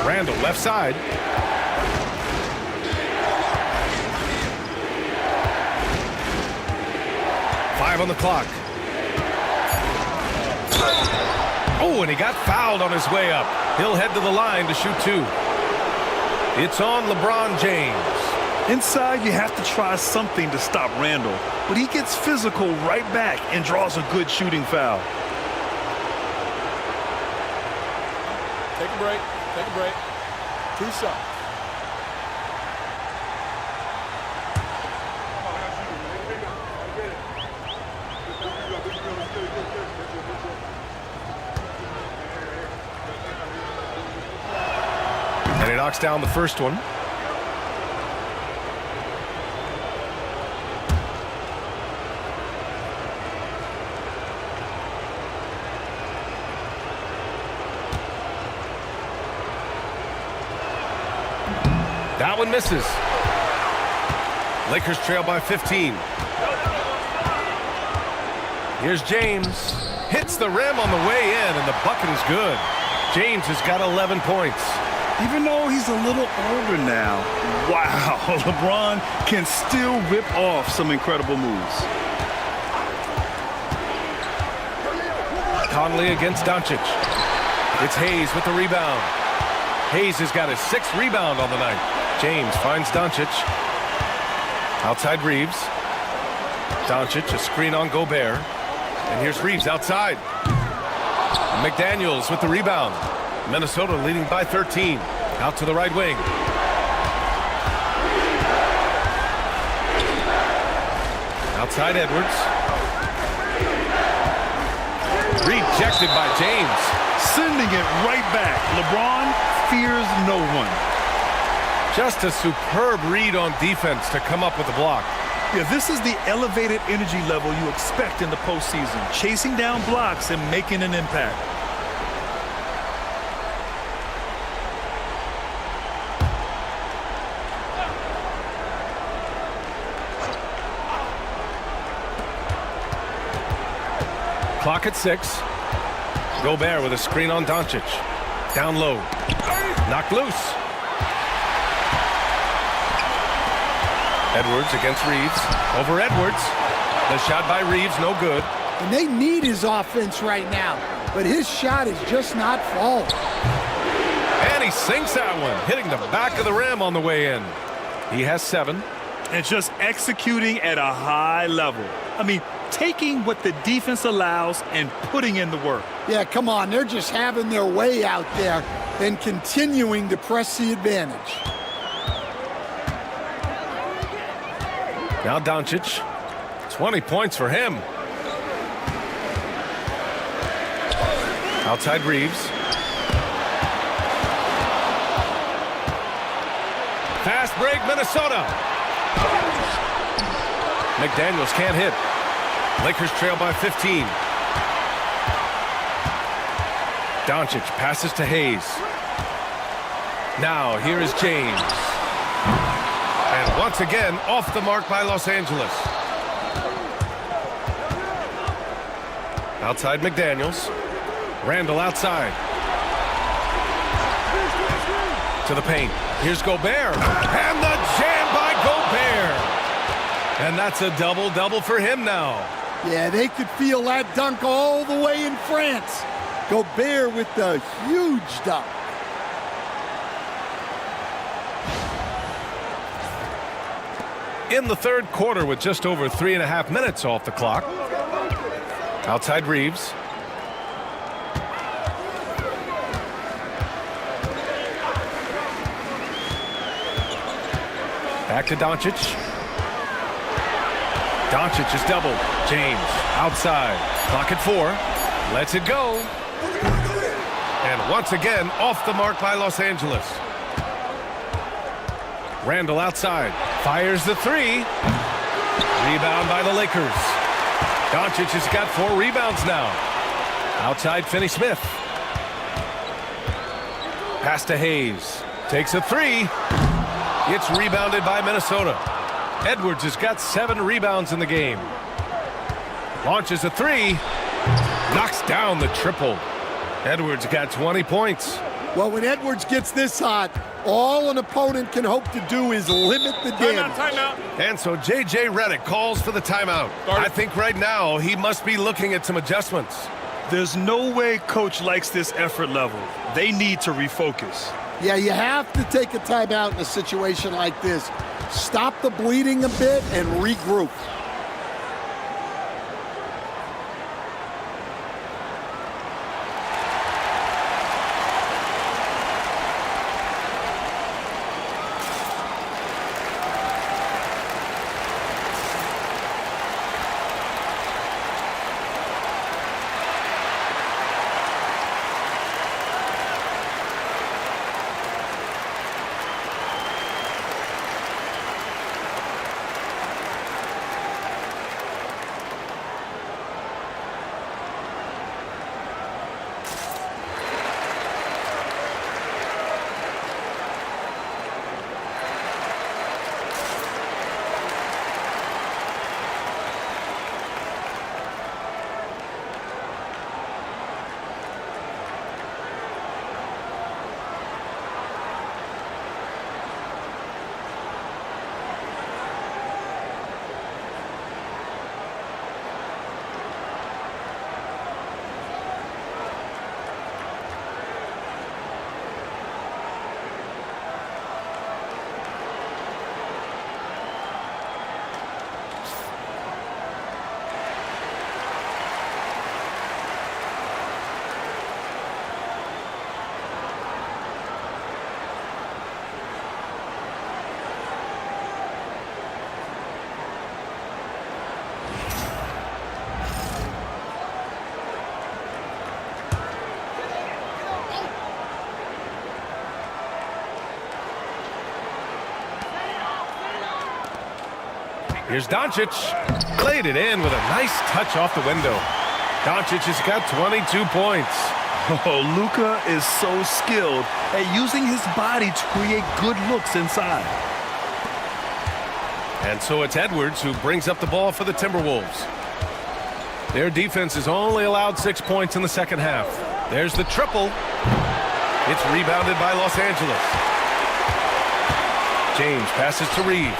Randle left side. Five on the clock. Oh, and he got fouled on his way up. He'll head to the line to shoot 2. It's on LeBron James. Inside, you have to try something to stop Randall, but he gets physical right back and draws a good shooting foul. Take a break. Take a break. 2 shots. And he knocks down the first one. That one misses. Lakers trail by 15. Here's James. Hits the rim on the way in, and the bucket is good. James has got 11 points. Even though he's a little older now, wow, LeBron can still rip off some incredible moves. Conley against Doncic. It's Hayes with the rebound. Hayes has got his 6th rebound on the night. James finds Doncic. Outside Reeves. Doncic, a screen on Gobert. And here's Reeves outside. McDaniels with the rebound. Minnesota leading by 13. Out to the right wing. Outside Edwards. Rejected by James. Sending it right back. LeBron fears no one. Just a superb read on defense to come up with the block. Yeah, this is the elevated energy level you expect in the postseason. Chasing down blocks and making an impact. Clock at 6. Gobert with a screen on Doncic. Down low. Knocked loose. Edwards against Reeves. Over Edwards. The shot by Reeves, no good. And they need his offense right now, but his shot is just not falling. And he sinks that one, hitting the back of the rim on the way in. He has 7. And just executing at a high level. I mean, taking what the defense allows and putting in the work. Yeah, come on. They're just having their way out there and continuing to press the advantage. Now Doncic. 20 points for him. Outside Reeves. Fast break, Minnesota. McDaniels can't hit. Lakers trail by 15. Doncic passes to Hayes. Now here is James. And once again, off the mark by Los Angeles. Outside McDaniels. Randall outside. To the paint. Here's Gobert. And the jam by Gobert. And that's a double-double for him now. Yeah, they could feel that dunk all the way in France. Gobert with the huge dunk. In the third quarter with just over 3.5 minutes off the clock. Outside Reeves. Back to Doncic. Doncic is doubled. James outside. Clock at 4. Lets it go. And once again, off the mark by Los Angeles. Randall outside. Fires the 3. Rebound by the Lakers. Doncic has got 4 rebounds now. Outside Finney-Smith. Pass to Hayes. Takes a 3. It's rebounded by Minnesota. Edwards has got 7 rebounds in the game. Launches a 3. Knocks down the triple. Edwards got 20 points. Well, when Edwards gets this hot, all an opponent can hope to do is limit the damage. Timeout. And so J.J. Redick calls for the timeout. I think right now he must be looking at some adjustments. There's no way coach likes this effort level. They need to refocus. Yeah, you have to take a timeout in a situation like this. Stop the bleeding a bit and regroup. Here's Doncic. Laid it in with a nice touch off the window. Doncic has got 22 points. Oh, Luka is so skilled at using his body to create good looks inside. And so it's Edwards who brings up the ball for the Timberwolves. Their defense has only allowed 6 points in the second half. There's the triple. It's rebounded by Los Angeles. James passes to Reeves.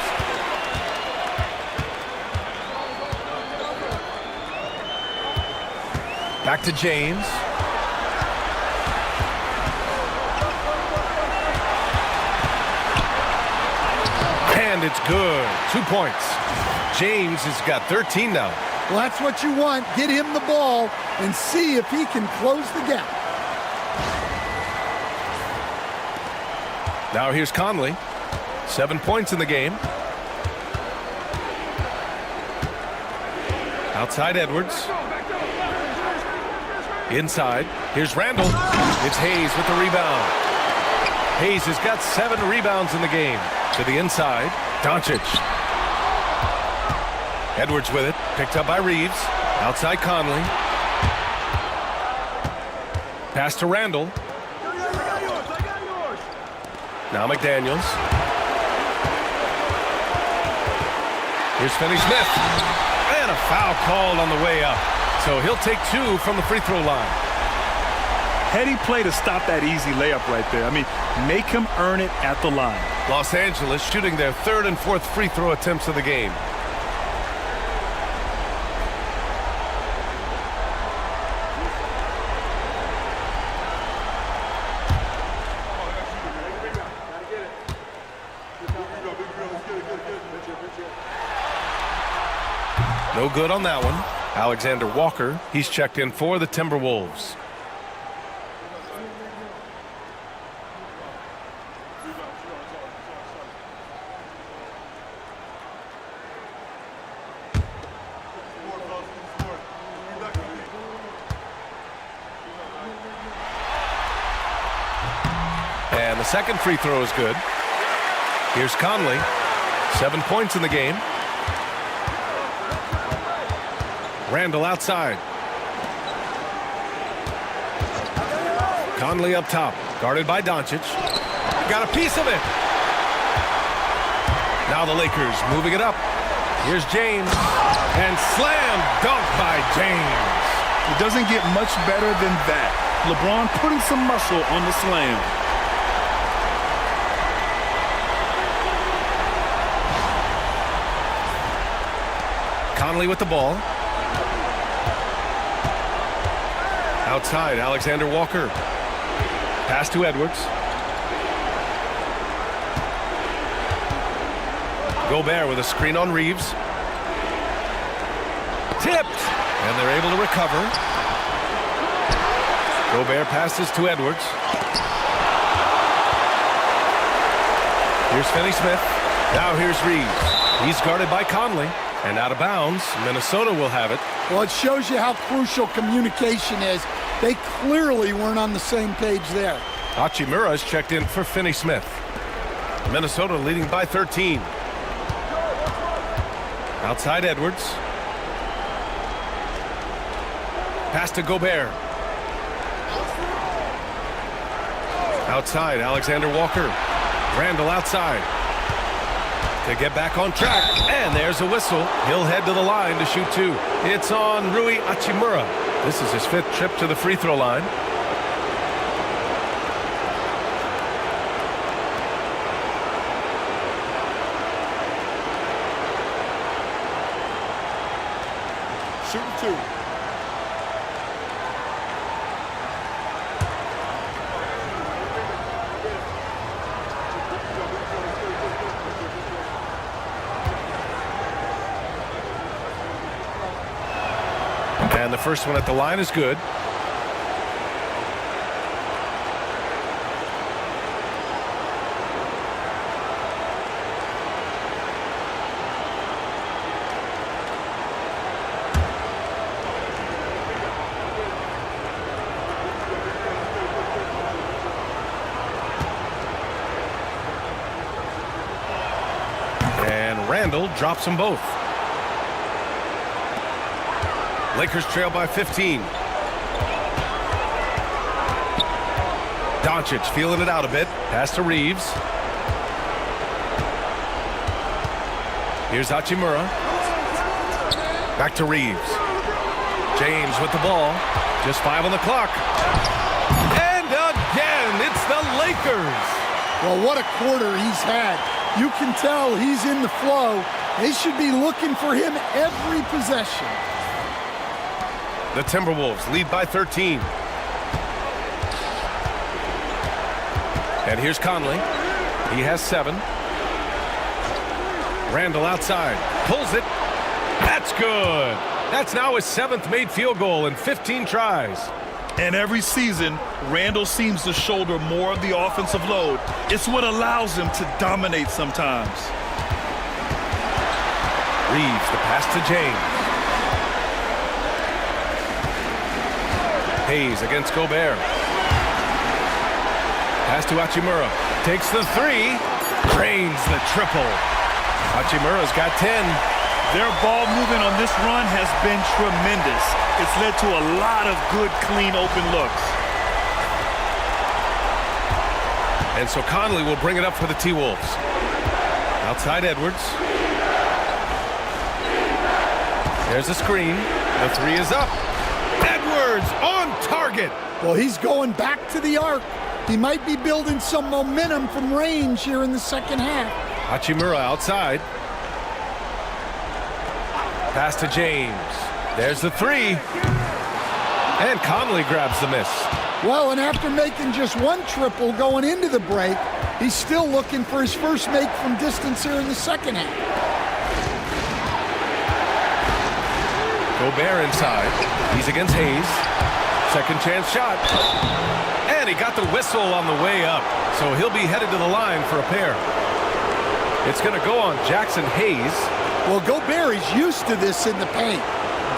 Back to James. And it's good. 2 points. James has got 13 now. Well, that's what you want. Get him the ball and see if he can close the gap. Now here's Conley. 7 points in the game. Outside Edwards. Inside. Here's Randall. It's Hayes with the rebound. Hayes has got 7 rebounds in the game. To the inside. Doncic. Edwards with it. Picked up by Reeves. Outside Conley. Pass to Randall. Now McDaniels. Here's Finney-Smith. And a foul called on the way up. So he'll take 2 from the free throw line. Heady play to stop that easy layup right there. I mean, make him earn it at the line. Los Angeles shooting their 3rd and 4th free throw attempts of the game. No good on that one. Alexander Walker, he's checked in for the Timberwolves. And the second free throw is good. Here's Conley. 7 points in the game. Randall outside. Conley up top. Guarded by Doncic. Got a piece of it. Now the Lakers moving it up. Here's James. And slam dunk by James. It doesn't get much better than that. LeBron putting some muscle on the slam. Conley with the ball. Outside, Alexander Walker. Pass to Edwards. Gobert with a screen on Reeves. Tipped, and they're able to recover. Gobert passes to Edwards. Here's Finney-Smith. Now here's Reeves. He's guarded by Conley. And out of bounds, Minnesota will have it. Well, it shows you how crucial communication is. They clearly weren't on the same page there. Hachimura is checked in for Finney-Smith. Minnesota leading by 13. Outside Edwards. Pass to Gobert. Outside, Alexander Walker. Randall outside. To get back on track. And there's a whistle. He'll head to the line to shoot two. It's on Rui Hachimura. This is his 5th trip to the free throw line. Shooting two. And the first one at the line is good. And Randall drops them both. Lakers trail by 15. Doncic feeling it out a bit. Pass to Reeves. Here's Hachimura. Back to Reeves. James with the ball. Just 5 on the clock. And again, it's the Lakers. Well, what a quarter he's had. You can tell he's in the flow. They should be looking for him every possession. The Timberwolves lead by 13. And here's Conley. He has 7. Randall outside. Pulls it. That's good. That's now his 7th made field goal in 15 tries. And every season, Randall seems to shoulder more of the offensive load. It's what allows him to dominate sometimes. Reeves, the pass to James. Hayes against Gobert. Pass to Hachimura. Takes the 3. Drains the triple. Hachimura's got 10. Their ball movement on this run has been tremendous. It's led to a lot of good, clean, open looks. And so Conley will bring it up for the T-Wolves. Outside Edwards. There's a screen. The 3 is up. Edwards on target. Well, he's going back to the arc. He might be building some momentum from range here in the second half. Hachimura outside. Pass to James. There's the 3. And Conley grabs the miss. Well, and after making just 1 triple going into the break, he's still looking for his first make from distance here in the second half. Gobert inside. He's against Hayes. Second chance shot. And he got the whistle on the way up. So he'll be headed to the line for a pair. It's going to go on Jackson Hayes. Well, Gobert is used to this in the paint.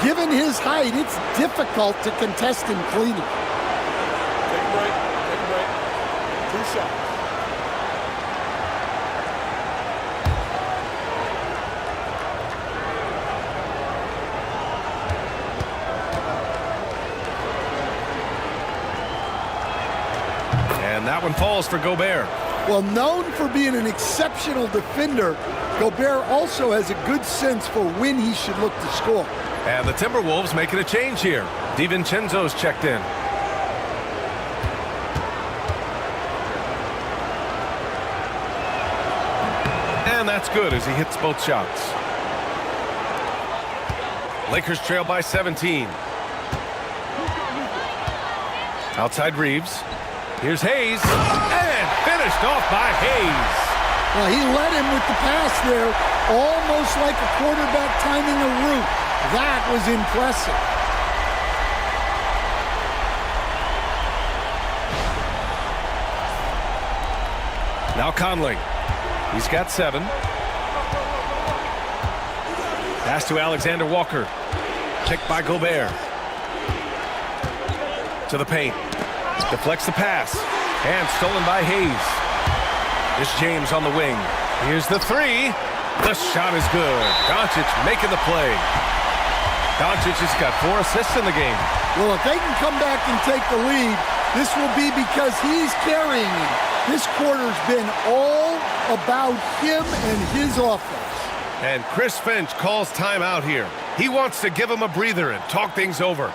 Given his height, it's difficult to contest him cleanly. Take a break. Take a break. 2 shots. And that one falls for Gobert. Well, known for being an exceptional defender, Gobert also has a good sense for when he should look to score. And the Timberwolves making a change here. DiVincenzo's checked in. And that's good as he hits both shots. Lakers trail by 17. Outside Reeves. Here's Hayes. And finished off by Hayes. Well, he led him with the pass there. almost like a quarterback timing a route. That was impressive. Now Conley. He's got 7. Pass to Alexander Walker. Picked by Gobert. To the paint. Deflects the pass. And stolen by Hayes. This James on the wing. Here's the 3. The shot is good. Doncic making the play. Doncic has got 4 assists in the game. Well, if they can come back and take the lead, this will be because he's carrying it. This quarter's been all about him and his offense. And Chris Finch calls timeout here. He wants to give him a breather and talk things over.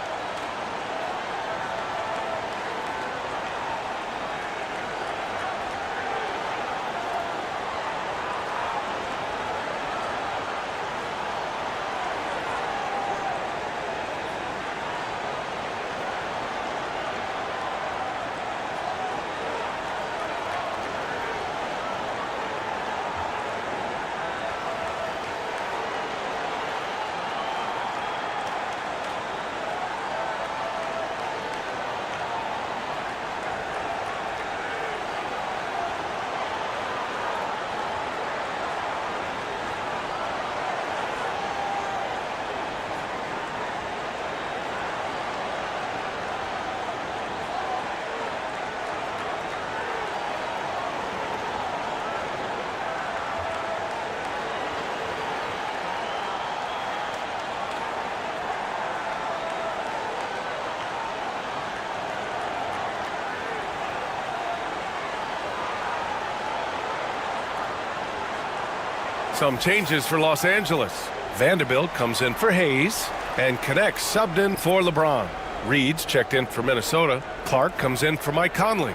Some changes for Los Angeles. Vanderbilt comes in for Hayes and connects subbed in for LeBron. Reed's checked in for Minnesota. Clark comes in for Mike Conley.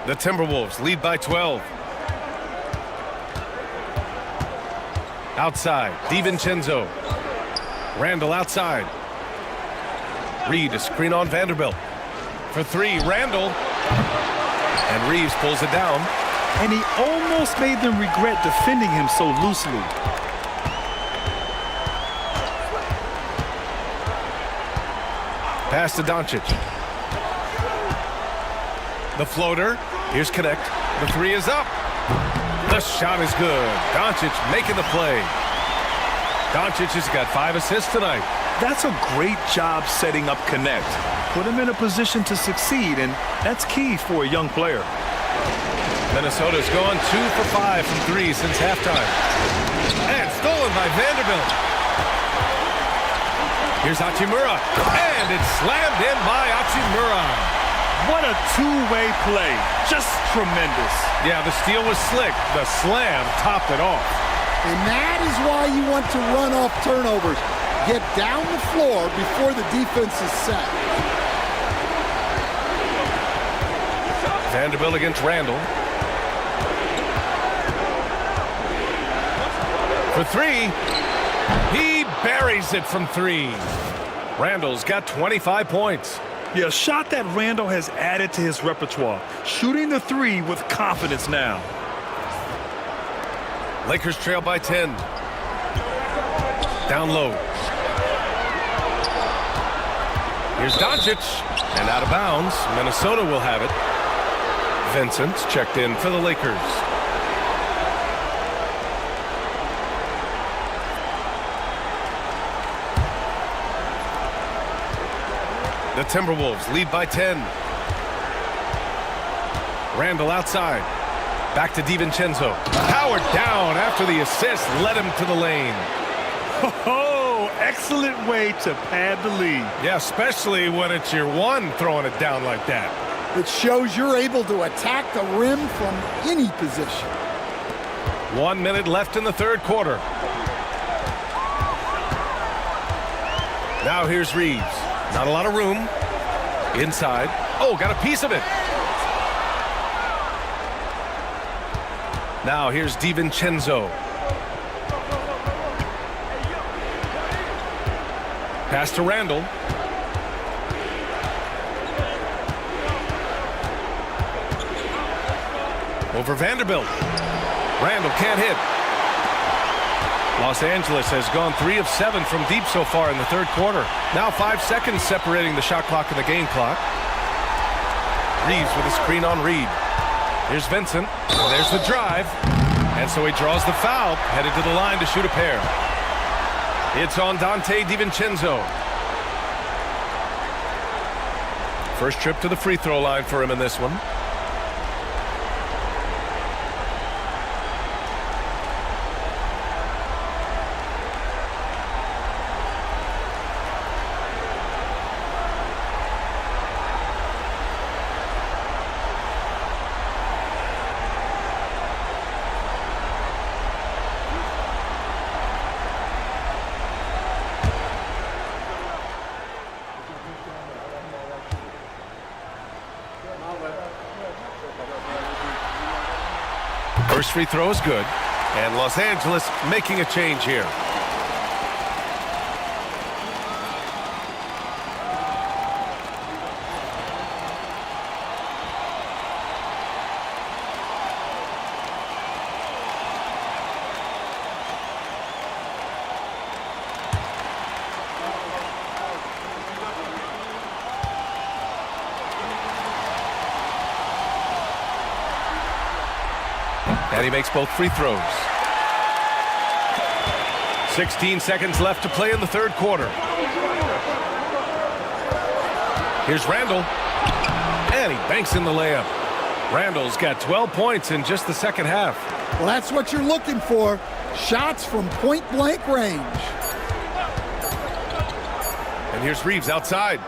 The Timberwolves lead by 12. Outside, DiVincenzo. Randall outside. Reed a screen on Vanderbilt. For 3, Randall. And Reeves pulls it down. And he almost made them regret defending him so loosely. Pass to Doncic. The floater. Here's Connect. The 3 is up. The shot is good. Doncic making the play. Doncic has got 5 assists tonight. That's a great job setting up Connect. Put him in a position to succeed, and that's key for a young player. Minnesota's gone 2 for 5 from 3 since halftime. And stolen by Vanderbilt. Here's Hachimura. And it's slammed in by Hachimura. What a two-way play. Just tremendous. Yeah, the steal was slick. The slam topped it off. And that is why you want to run off turnovers. Get down the floor before the defense is set. Vanderbilt against Randall. For 3. He buries it from 3. Randall's got 25 points. Yeah, a shot that Randall has added to his repertoire. Shooting the 3 with confidence now. Lakers trail by 10. Down low. Here's Doncic. And out of bounds. Minnesota will have it. Vincent's checked in for the Lakers. The Timberwolves lead by 10. Randall outside. Back to DiVincenzo. Powered down after the assist led him to the lane. Oh, excellent way to pad the lead. Yeah, especially when it's your one throwing it down like that. It shows you're able to attack the rim from any position. 1 minute left in the third quarter. Now here's Reeves. Not a lot of room. Inside. Oh, got a piece of it. Now here's DiVincenzo. Pass to Randall. Over Vanderbilt. Randall can't hit. Los Angeles has gone 3 of 7 from deep so far in the third quarter. Now 5 seconds separating the shot clock and the game clock. Reeves with a screen on Reed. Here's Vincent. And there's the drive. And so he draws the foul, headed to the line to shoot a pair. It's on Dante DiVincenzo. First trip to the free throw line for him in this one. First free throw is good, and Los Angeles making a change here. And he makes both free throws. 16 seconds left to play in the third quarter. Here's Randall. And he banks in the layup. Randall's got 12 points in just the second half. Well, that's what you're looking for. Shots from point-blank range. And here's Reeves outside.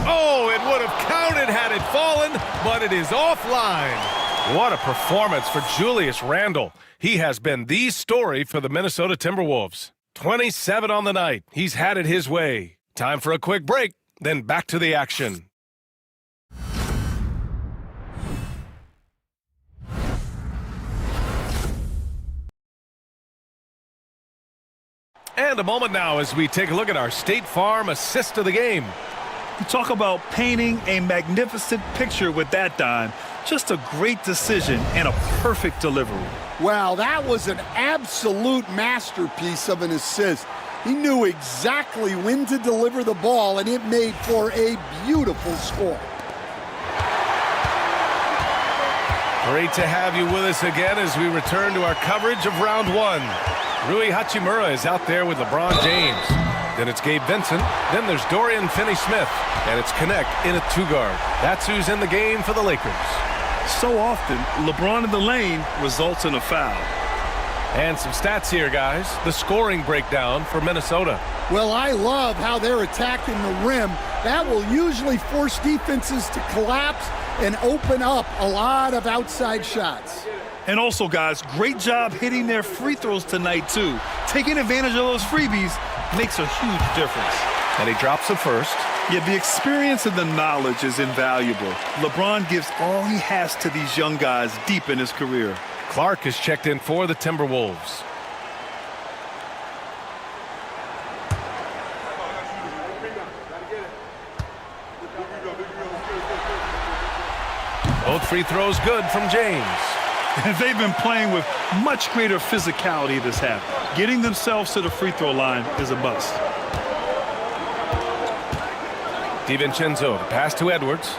Oh, it would have counted had it fallen, but it is offline. What a performance for Julius Randle. He has been the story for the Minnesota Timberwolves. 27 on the night. He's had it his way. Time for a quick break, then back to the action. And a moment now as we take a look at our State Farm assist of the game. You talk about painting a magnificent picture with that dime. Just a great decision and a perfect delivery. Well, that was an absolute masterpiece of an assist. He knew exactly when to deliver the ball, and it made for a beautiful score. Great to have you with us again as we return to our coverage of round one. Rui Hachimura is out there with LeBron James. Then it's Gabe Vincent. Then there's Dorian Finney-Smith. And it's Connect in a two-guard. That's who's in the game for the Lakers. So often, LeBron in the lane results in a foul. And some stats here, guys. The scoring breakdown for Minnesota. Well, I love how they're attacking the rim. That will usually force defenses to collapse and open up a lot of outside shots. And also, guys, great job hitting their free throws tonight, too. Taking advantage of those freebies makes a huge difference. And he drops the first. Yeah, the experience and the knowledge is invaluable. LeBron gives all he has to these young guys deep in his career. Clark is checked in for the Timberwolves. Both free throws good from James. They've been playing with much greater physicality this half. Getting themselves to the free throw line is a must. DiVincenzo, the pass to Edwards.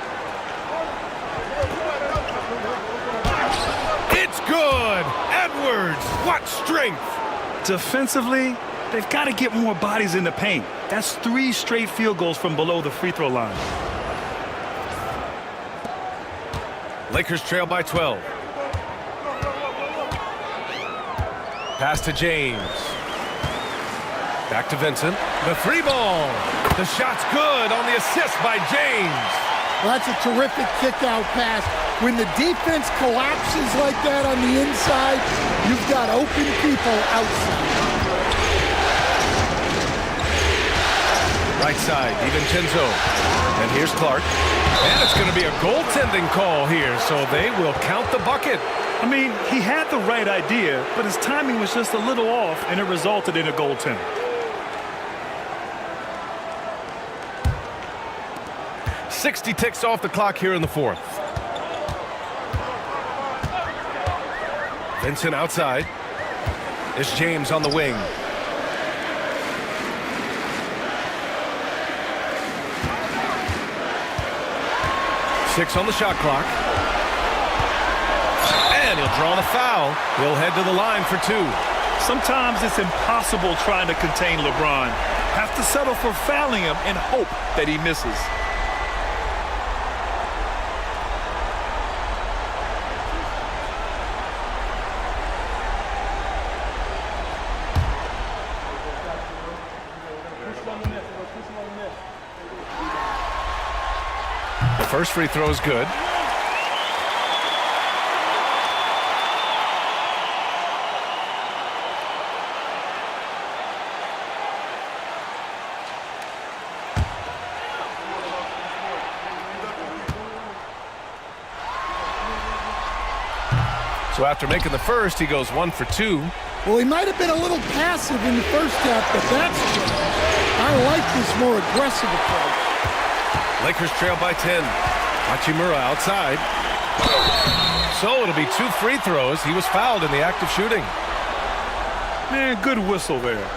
It's good! Edwards, what strength! Defensively, they've got to get more bodies in the paint. That's 3 straight field goals from below the free throw line. Lakers trail by 12. Pass to James. Back to Vincent. The free ball. The shot's good on the assist by James. Well, that's a terrific kick-out pass. When the defense collapses like that on the inside, you've got open people outside. Right side, DiVincenzo. And here's Clark. And it's going to be a goaltending call here, so they will count the bucket. I mean, he had the right idea, but his timing was just a little off, and it resulted in a goaltend. "60 ticks off the clock here in the fourth. Vincent outside. It's James on the wing. Six on the shot clock. And he'll draw the foul. He'll head to the line for two. Sometimes it's impossible trying to contain LeBron. Have to settle for fouling him and hope that he misses. The first free throw is good. So after making the first, he goes 1 for 2. Well, he might have been a little passive in the first half, but that's changed. I like this more aggressive approach. Lakers trail by 10. Hachimura outside. So it'll be 2 free throws. He was fouled in the act of shooting. Man, good whistle there.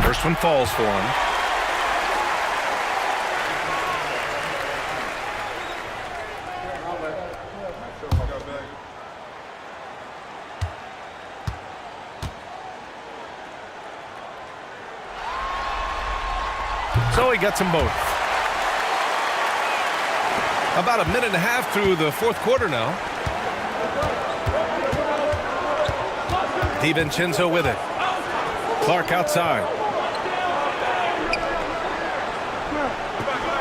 First one falls for him. So he gets them both. About a minute and a half through the fourth quarter now. DiVincenzo with it. Clark outside.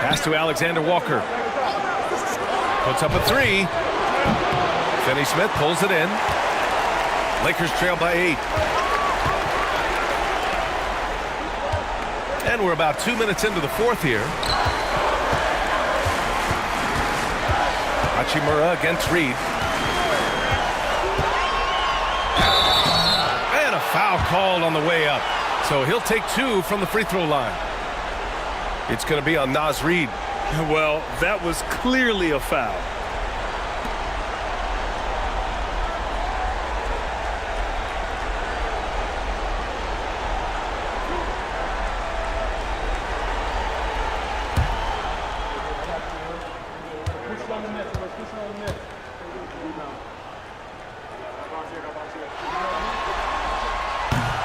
Pass to Alexander Walker. Puts up a 3. Finney-Smith pulls it in. Lakers trail by 8. And we're about 2 minutes into the fourth here. Hachimura against Reed. And a foul called on the way up. So he'll take 2 from the free throw line. It's going to be on Naz Reid. Well, that was clearly a foul.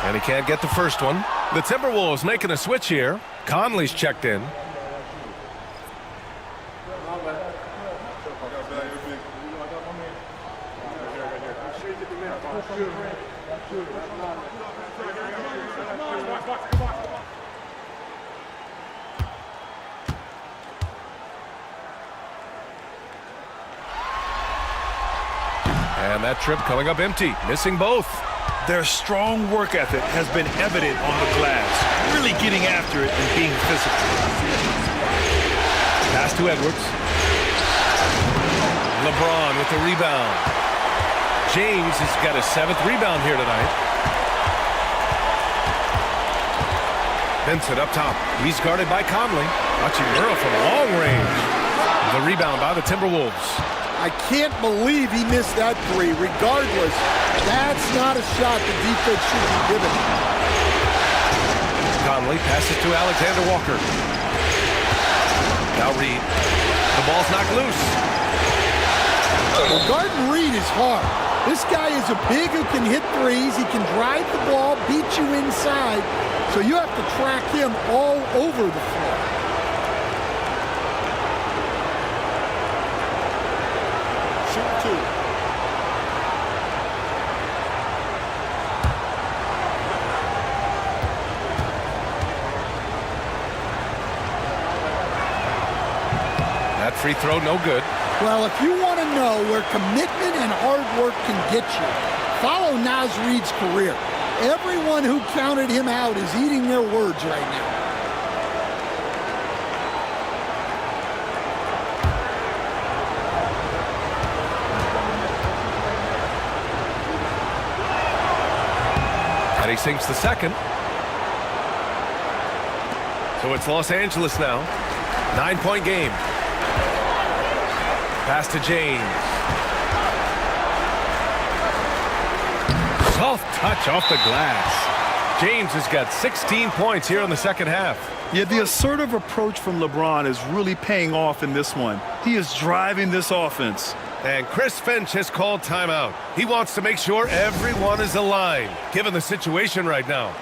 And he can't get the first one. The Timberwolves making a switch here. Conley's checked in. And that trip coming up empty, missing both. Their strong work ethic has been evident on the glass, really getting after it and being physical. Pass to Edwards. LeBron with the rebound. James has got his 7th rebound here tonight. Vincent up top. He's guarded by Conley. Hachimura from long range. The rebound by the Timberwolves. I can't believe he missed that 3. Regardless, that's not a shot the defense should be given. Conley passes to Alexander Walker. Now Reed. The ball's knocked loose. Well, guarding Reed is hard. This guy is a big who can hit threes. He can drive the ball, beat you inside. So you have to track him all over the floor. Shoot 2. That free throw no good. Well, if you want to know where commitment and hard work can get you, follow Naz Reid's career. Everyone who counted him out is eating their words right now. And he sinks the second. So it's Los Angeles now. 9-point game. Pass to James. Soft touch off the glass. James has got 16 points here in the second half. Yeah, the assertive approach from LeBron is really paying off in this one. He is driving this offense. And Chris Finch has called timeout. He wants to make sure everyone is aligned, given the situation right now.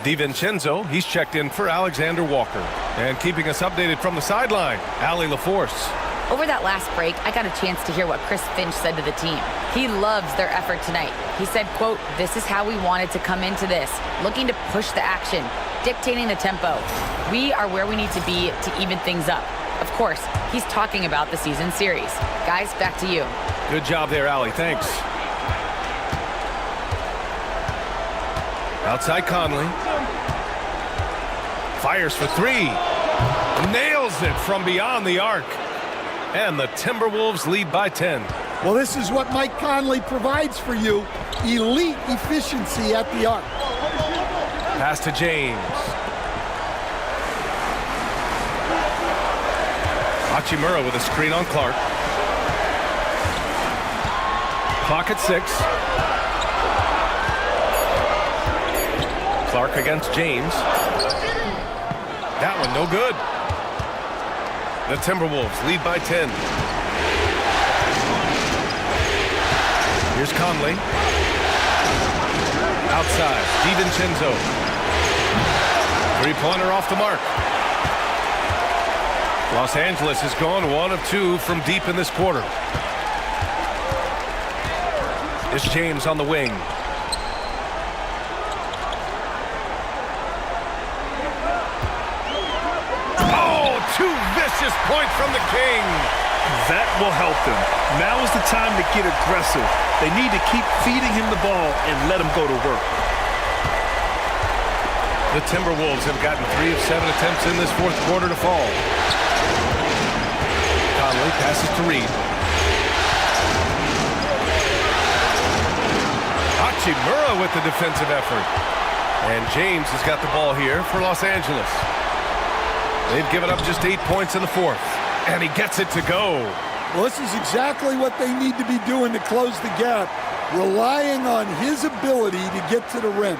DiVincenzo, he's checked in for Alexander Walker. And keeping us updated from the sideline, Allie LaForce. Over that last break, I got a chance to hear what Chris Finch said to the team. He loves their effort tonight. He said, quote, "This is how we wanted to come into this, looking to push the action, dictating the tempo. We are where we need to be to even things up." Of course, he's talking about the season series. Guys, back to you. Good job there, Allie. Thanks. Outside Conley. Fires for three. Nails it from beyond the arc. And the Timberwolves lead by 10. Well, this is what Mike Conley provides for you. Elite efficiency at the arc. Pass to James. Hachimura with a screen on Clark. Clock at 6. Clark against James. That one no good. The Timberwolves lead by 10. Here's Conley. Outside, DiVincenzo. Three-pointer off the mark. Los Angeles has gone 1 of 2 from deep in this quarter. It's James on the wing. Two vicious points from the King. That will help them. Now is the time to get aggressive. They need to keep feeding him the ball and let him go to work. The Timberwolves have gotten 3 of 7 attempts in this fourth quarter to fall. Conley passes to Reid. Hachimura with the defensive effort. And James has got the ball here for Los Angeles. They've given up just 8 points in the fourth. And he gets it to go. Well, this is exactly what they need to be doing to close the gap, relying on his ability to get to the rim.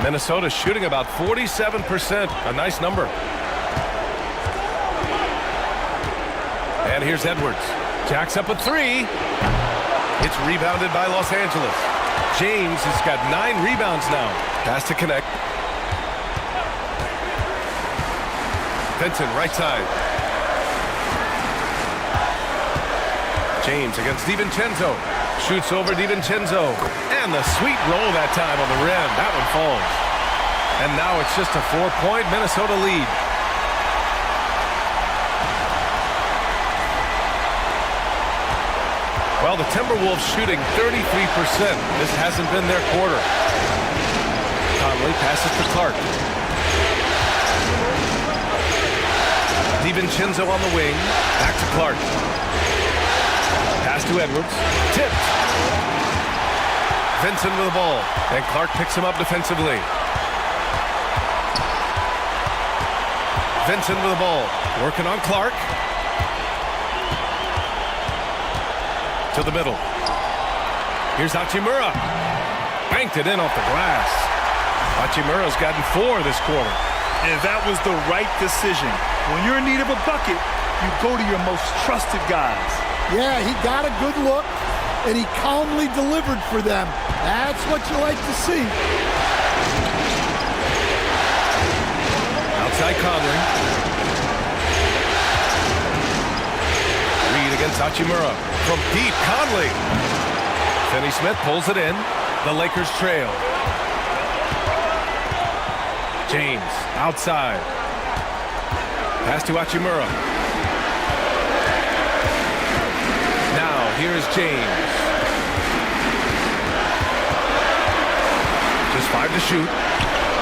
Minnesota shooting about 47%. A nice number. And here's Edwards. Jacks up a 3. It's rebounded by Los Angeles. James has got 9 rebounds now. Has to connect. Vincent, right side. James against DiVincenzo. Shoots over DiVincenzo. And the sweet roll that time on the rim. That one falls. And now it's just a 4-point Minnesota lead. Well, the Timberwolves shooting 33%. This hasn't been their quarter. Conley passes to Clark. DiVincenzo on the wing. Back to Clark. Pass to Edwards. Tipped. Vincent with the ball. And Clark picks him up defensively. Vincent with the ball. Working on Clark. To the middle. Here's Hachimura. Banked it in off the glass. Hachimura's gotten 4 this quarter. And that was the right decision. When you're in need of a bucket, you go to your most trusted guys. Yeah, he got a good look, and he calmly delivered for them. That's what you like to see. Outside Conley. Reed against Hachimura. From deep, Conley. Finney Smith pulls it in. The Lakers trail. James outside. Pass to Hachimura. Now here's James. Just 5 to shoot.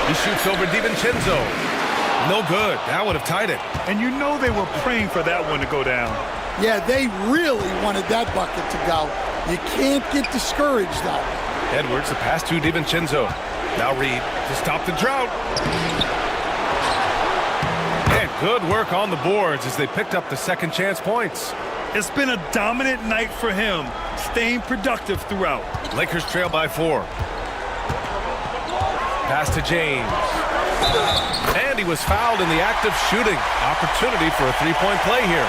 He shoots over DiVincenzo. No good. That would have tied it. And you know they were praying for that one to go down. Yeah, they really wanted that bucket to go. You can't get discouraged, though. Edwards, the pass to DiVincenzo. Now Reed to stop the drought. And good work on the boards as they picked up the second chance points. It's been a dominant night for him, staying productive throughout. Lakers trail by 4. Pass to James. And he was fouled in the act of shooting. Opportunity for a three-point play here.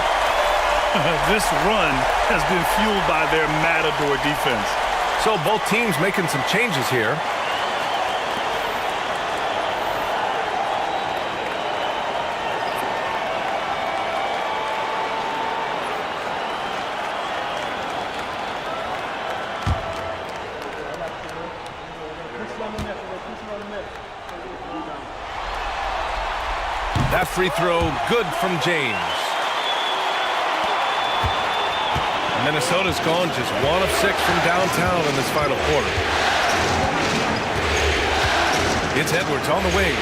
This run has been fueled by their Matador defense. So both teams making some changes here. That free throw good from James. Minnesota's gone just 1 of 6 from downtown in this final quarter. It's Edwards on the wing.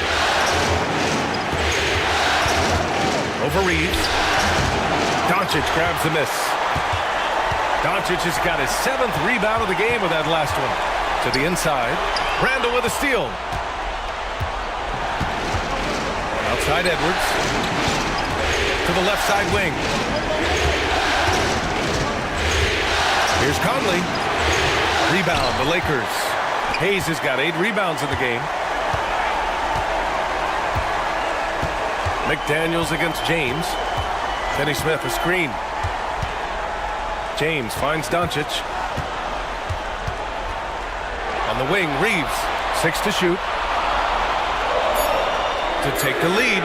Over Reeves. Doncic grabs the miss. Doncic has got his 7th rebound of the game with that last one. To the inside. Randall with a steal. Outside Edwards. To the left side wing. Here's Conley. Rebound, the Lakers. Hayes has got 8 rebounds in the game. McDaniels against James. Finney Smith, a screen. James finds Doncic. On the wing, Reeves. 6 to shoot. To take the lead.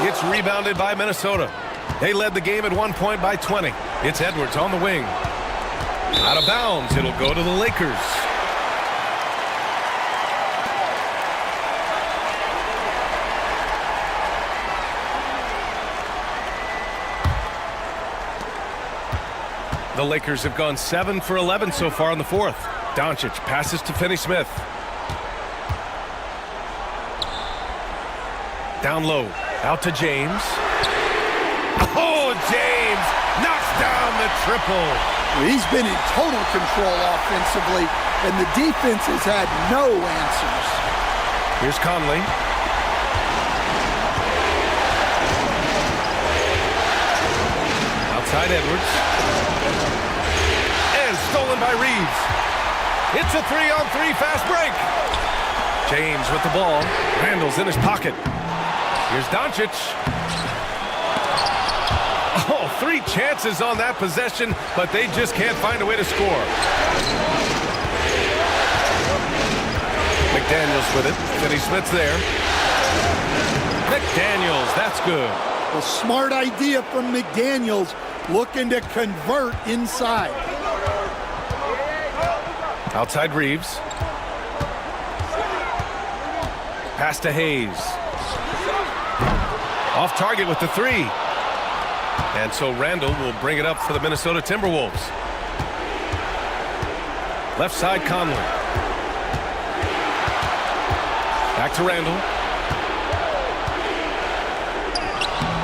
It's rebounded by Minnesota. They led the game at 1 point by 20. It's Edwards on the wing. Out of bounds. It'll go to the Lakers. The Lakers have gone 7 for 11 so far in the fourth. Doncic passes to Finney Smith. Down low. Out to James. Oh, James knocks down the triple. He's been in total control offensively, and the defense has had no answers. Here's Conley. Outside Edwards. And stolen by Reeves. It's a 3-on-3 fast break. James with the ball. Randall's in his pocket. Here's Doncic. Oh, 3 chances on that possession, but they just can't find a way to score. McDaniels with it. Finney Smith's there. McDaniels, that's good. A smart idea from McDaniels, looking to convert inside. Outside Reeves. Pass to Hayes. Off target with the 3. And so Randall will bring it up for the Minnesota Timberwolves. Left side, Conley. Back to Randall.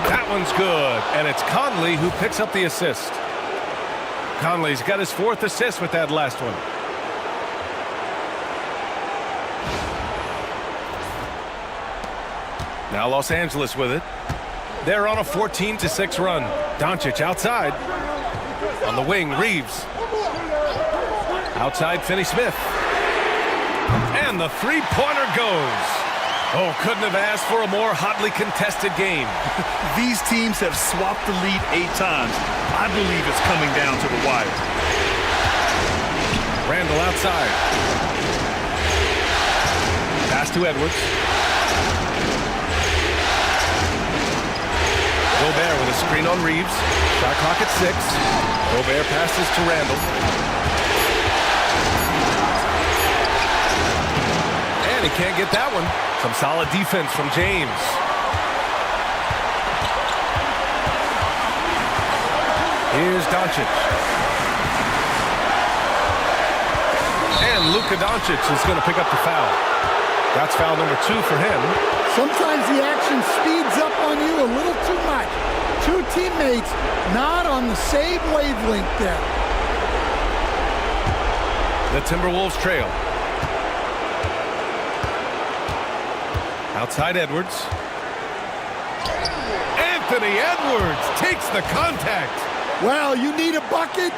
That one's good, and it's Conley who picks up the assist. Conley's got his 4th assist with that last one. Now Los Angeles with it. They're on a 14-6 run. Doncic outside. On the wing, Reeves. Outside, Finney-Smith. And the three-pointer goes. Oh, couldn't have asked for a more hotly contested game. These teams have swapped the lead 8 times. I believe it's coming down to the wire. Randall outside. Pass to Edwards. Gobert with a screen on Reeves. Shot clock at 6. Gobert passes to Randall. And he can't get that one. Some solid defense from James. Here's Doncic. And Luka Doncic is going to pick up the foul. That's foul number 2 for him. Sometimes the action speeds up on you a little too much. 2 teammates not on the same wavelength there. The Timberwolves trail. Outside Edwards. Anthony Edwards takes the contact. Well, you need a bucket?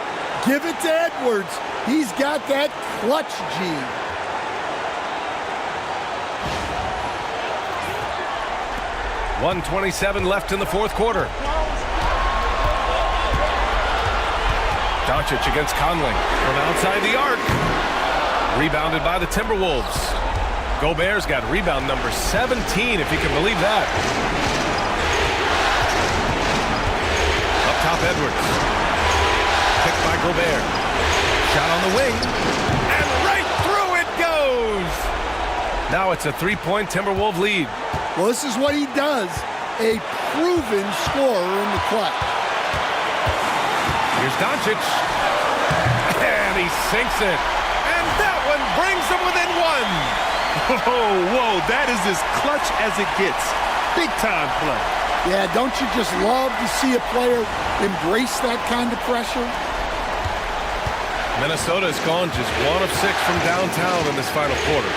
Give it to Edwards. He's got that clutch gene. .127 left in the 4th quarter. Doncic against Conley from outside the arc. Rebounded by the Timberwolves. Gobert's got rebound number 17, if you can believe that. Up top, Edwards. Picked by Gobert. Shot on the wing. And right through it goes! Now it's a 3-point Timberwolves lead. Well, this is what he does. A proven scorer in the clutch. Here's Doncic. And he sinks it. And that one brings them within 1. Whoa, that is as clutch as it gets. Big time play. Yeah, don't you just love to see a player embrace that kind of pressure? Minnesota has gone just 1 of 6 from downtown in this final quarter.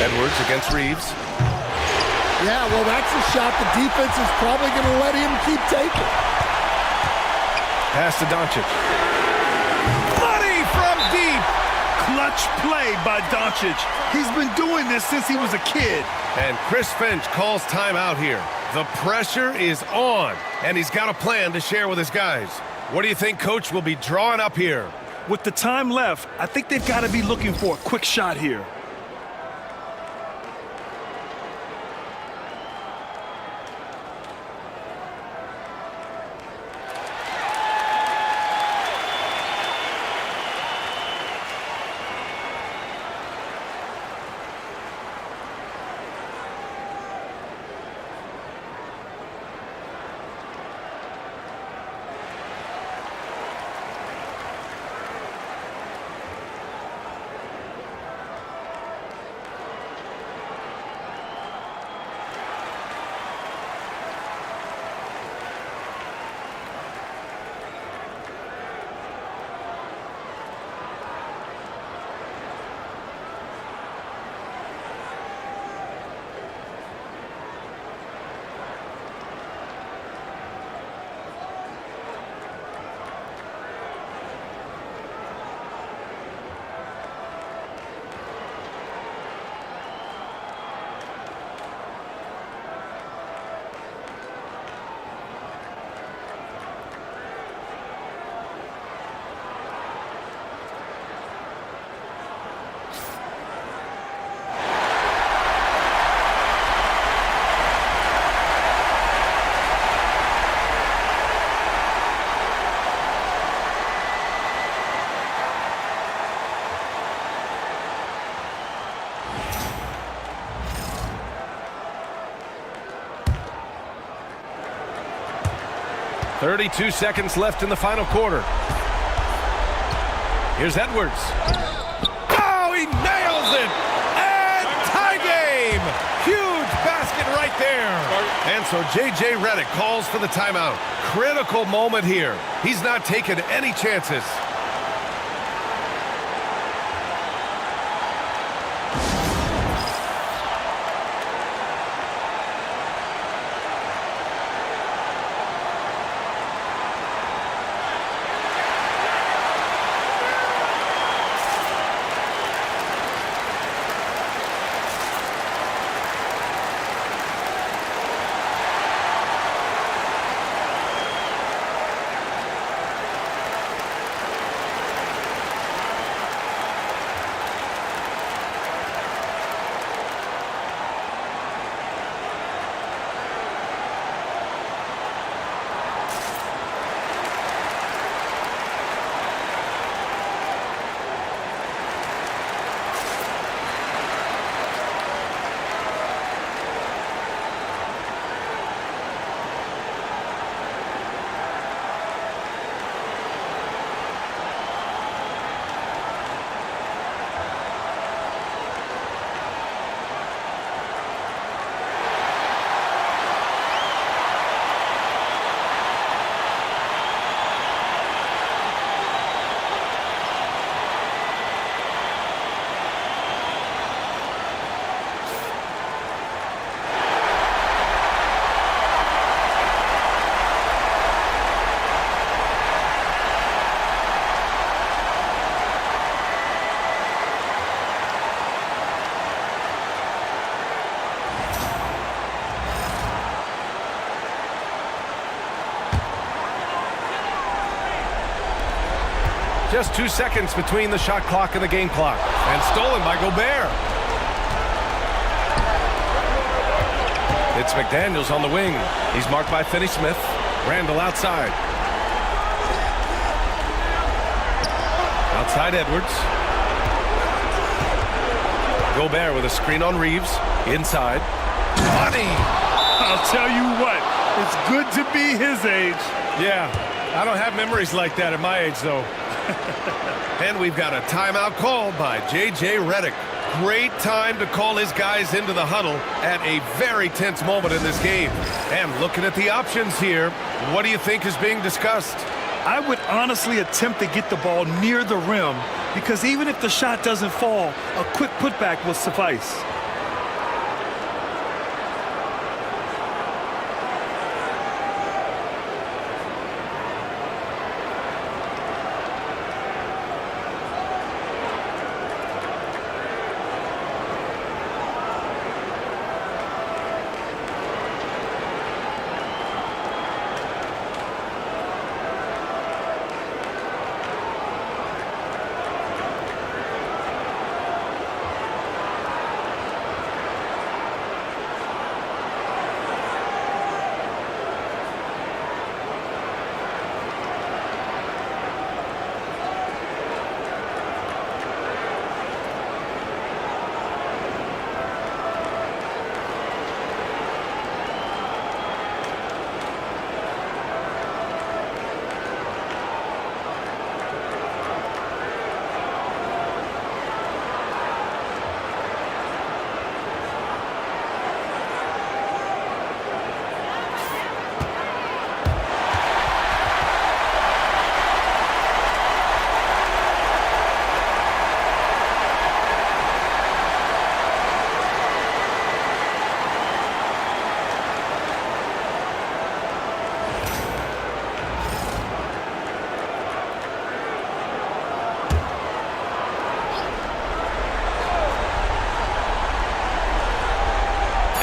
Edwards against Reeves. Yeah, well, that's a shot the defense is probably going to let him keep taking. Pass to Doncic. Money from deep. Clutch play by Doncic. He's been doing this since he was a kid. And Chris Finch calls timeout here. The pressure is on, and he's got a plan to share with his guys. What do you think Coach will be drawing up here? With the time left, I think they've got to be looking for a quick shot here. .32 seconds left in the final quarter. Here's Edwards. Oh, he nails it! And tie game! Huge basket right there. And so J.J. Redick calls for the timeout. Critical moment here. He's not taking any chances. Just 2 seconds between the shot clock and the game clock. And stolen by Gobert. It's McDaniels on the wing. He's marked by Finney-Smith. Randall outside. Outside Edwards. Gobert with a screen on Reeves. Inside. Money! I'll tell you what, it's good to be his age. Yeah, I don't have memories like that at my age, though. And we've got a timeout called by J.J. Redick. Great time to call his guys into the huddle at a very tense moment in this game. And looking at the options here, what do you think is being discussed? I would honestly attempt to get the ball near the rim because even if the shot doesn't fall, a quick putback will suffice.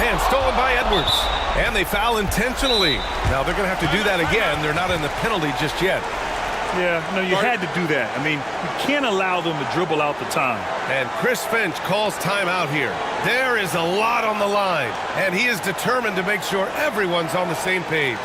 And stolen by Edwards. And they foul intentionally. Now they're going to have to do that again. They're not in the penalty just yet. Yeah, no, you had to do that. I mean, you can't allow them to dribble out the time. And Chris Finch calls timeout here. There is a lot on the line, and he is determined to make sure everyone's on the same page.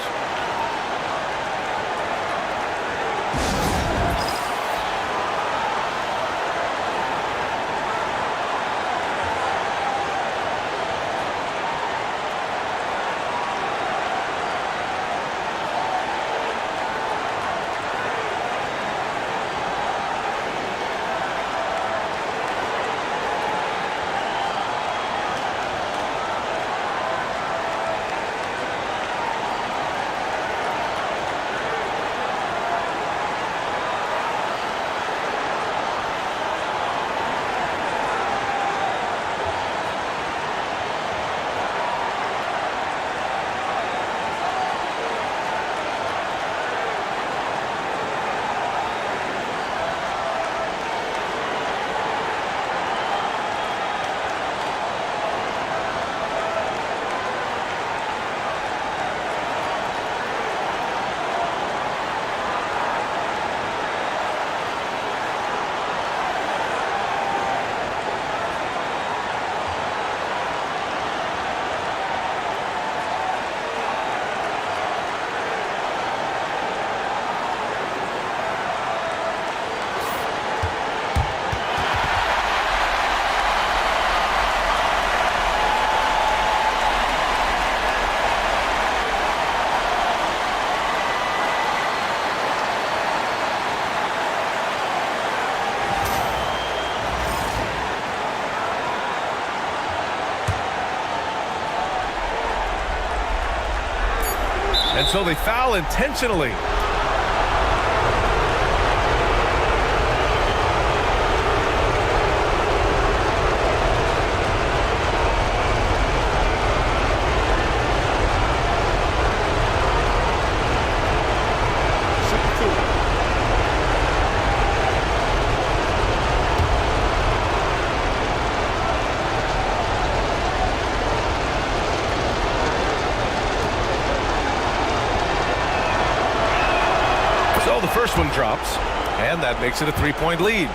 So they foul intentionally. So the first one drops, and that makes it a 3-point lead.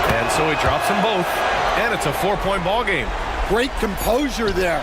And so he drops them both, and it's a 4-point ball game. Great composure there.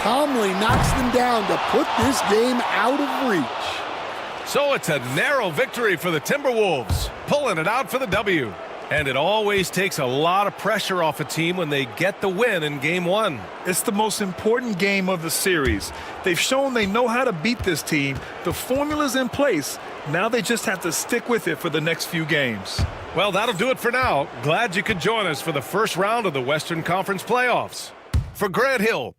Calmly knocks them down to put this game out of reach. So it's a narrow victory for the Timberwolves, pulling it out for the W. And it always takes a lot of pressure off a team when they get the win in Game 1. It's the most important game of the series. They've shown they know how to beat this team. The formula's in place. Now they just have to stick with it for the next few games. Well, that'll do it for now. Glad you could join us for the first round of the Western Conference playoffs. For Grant Hill.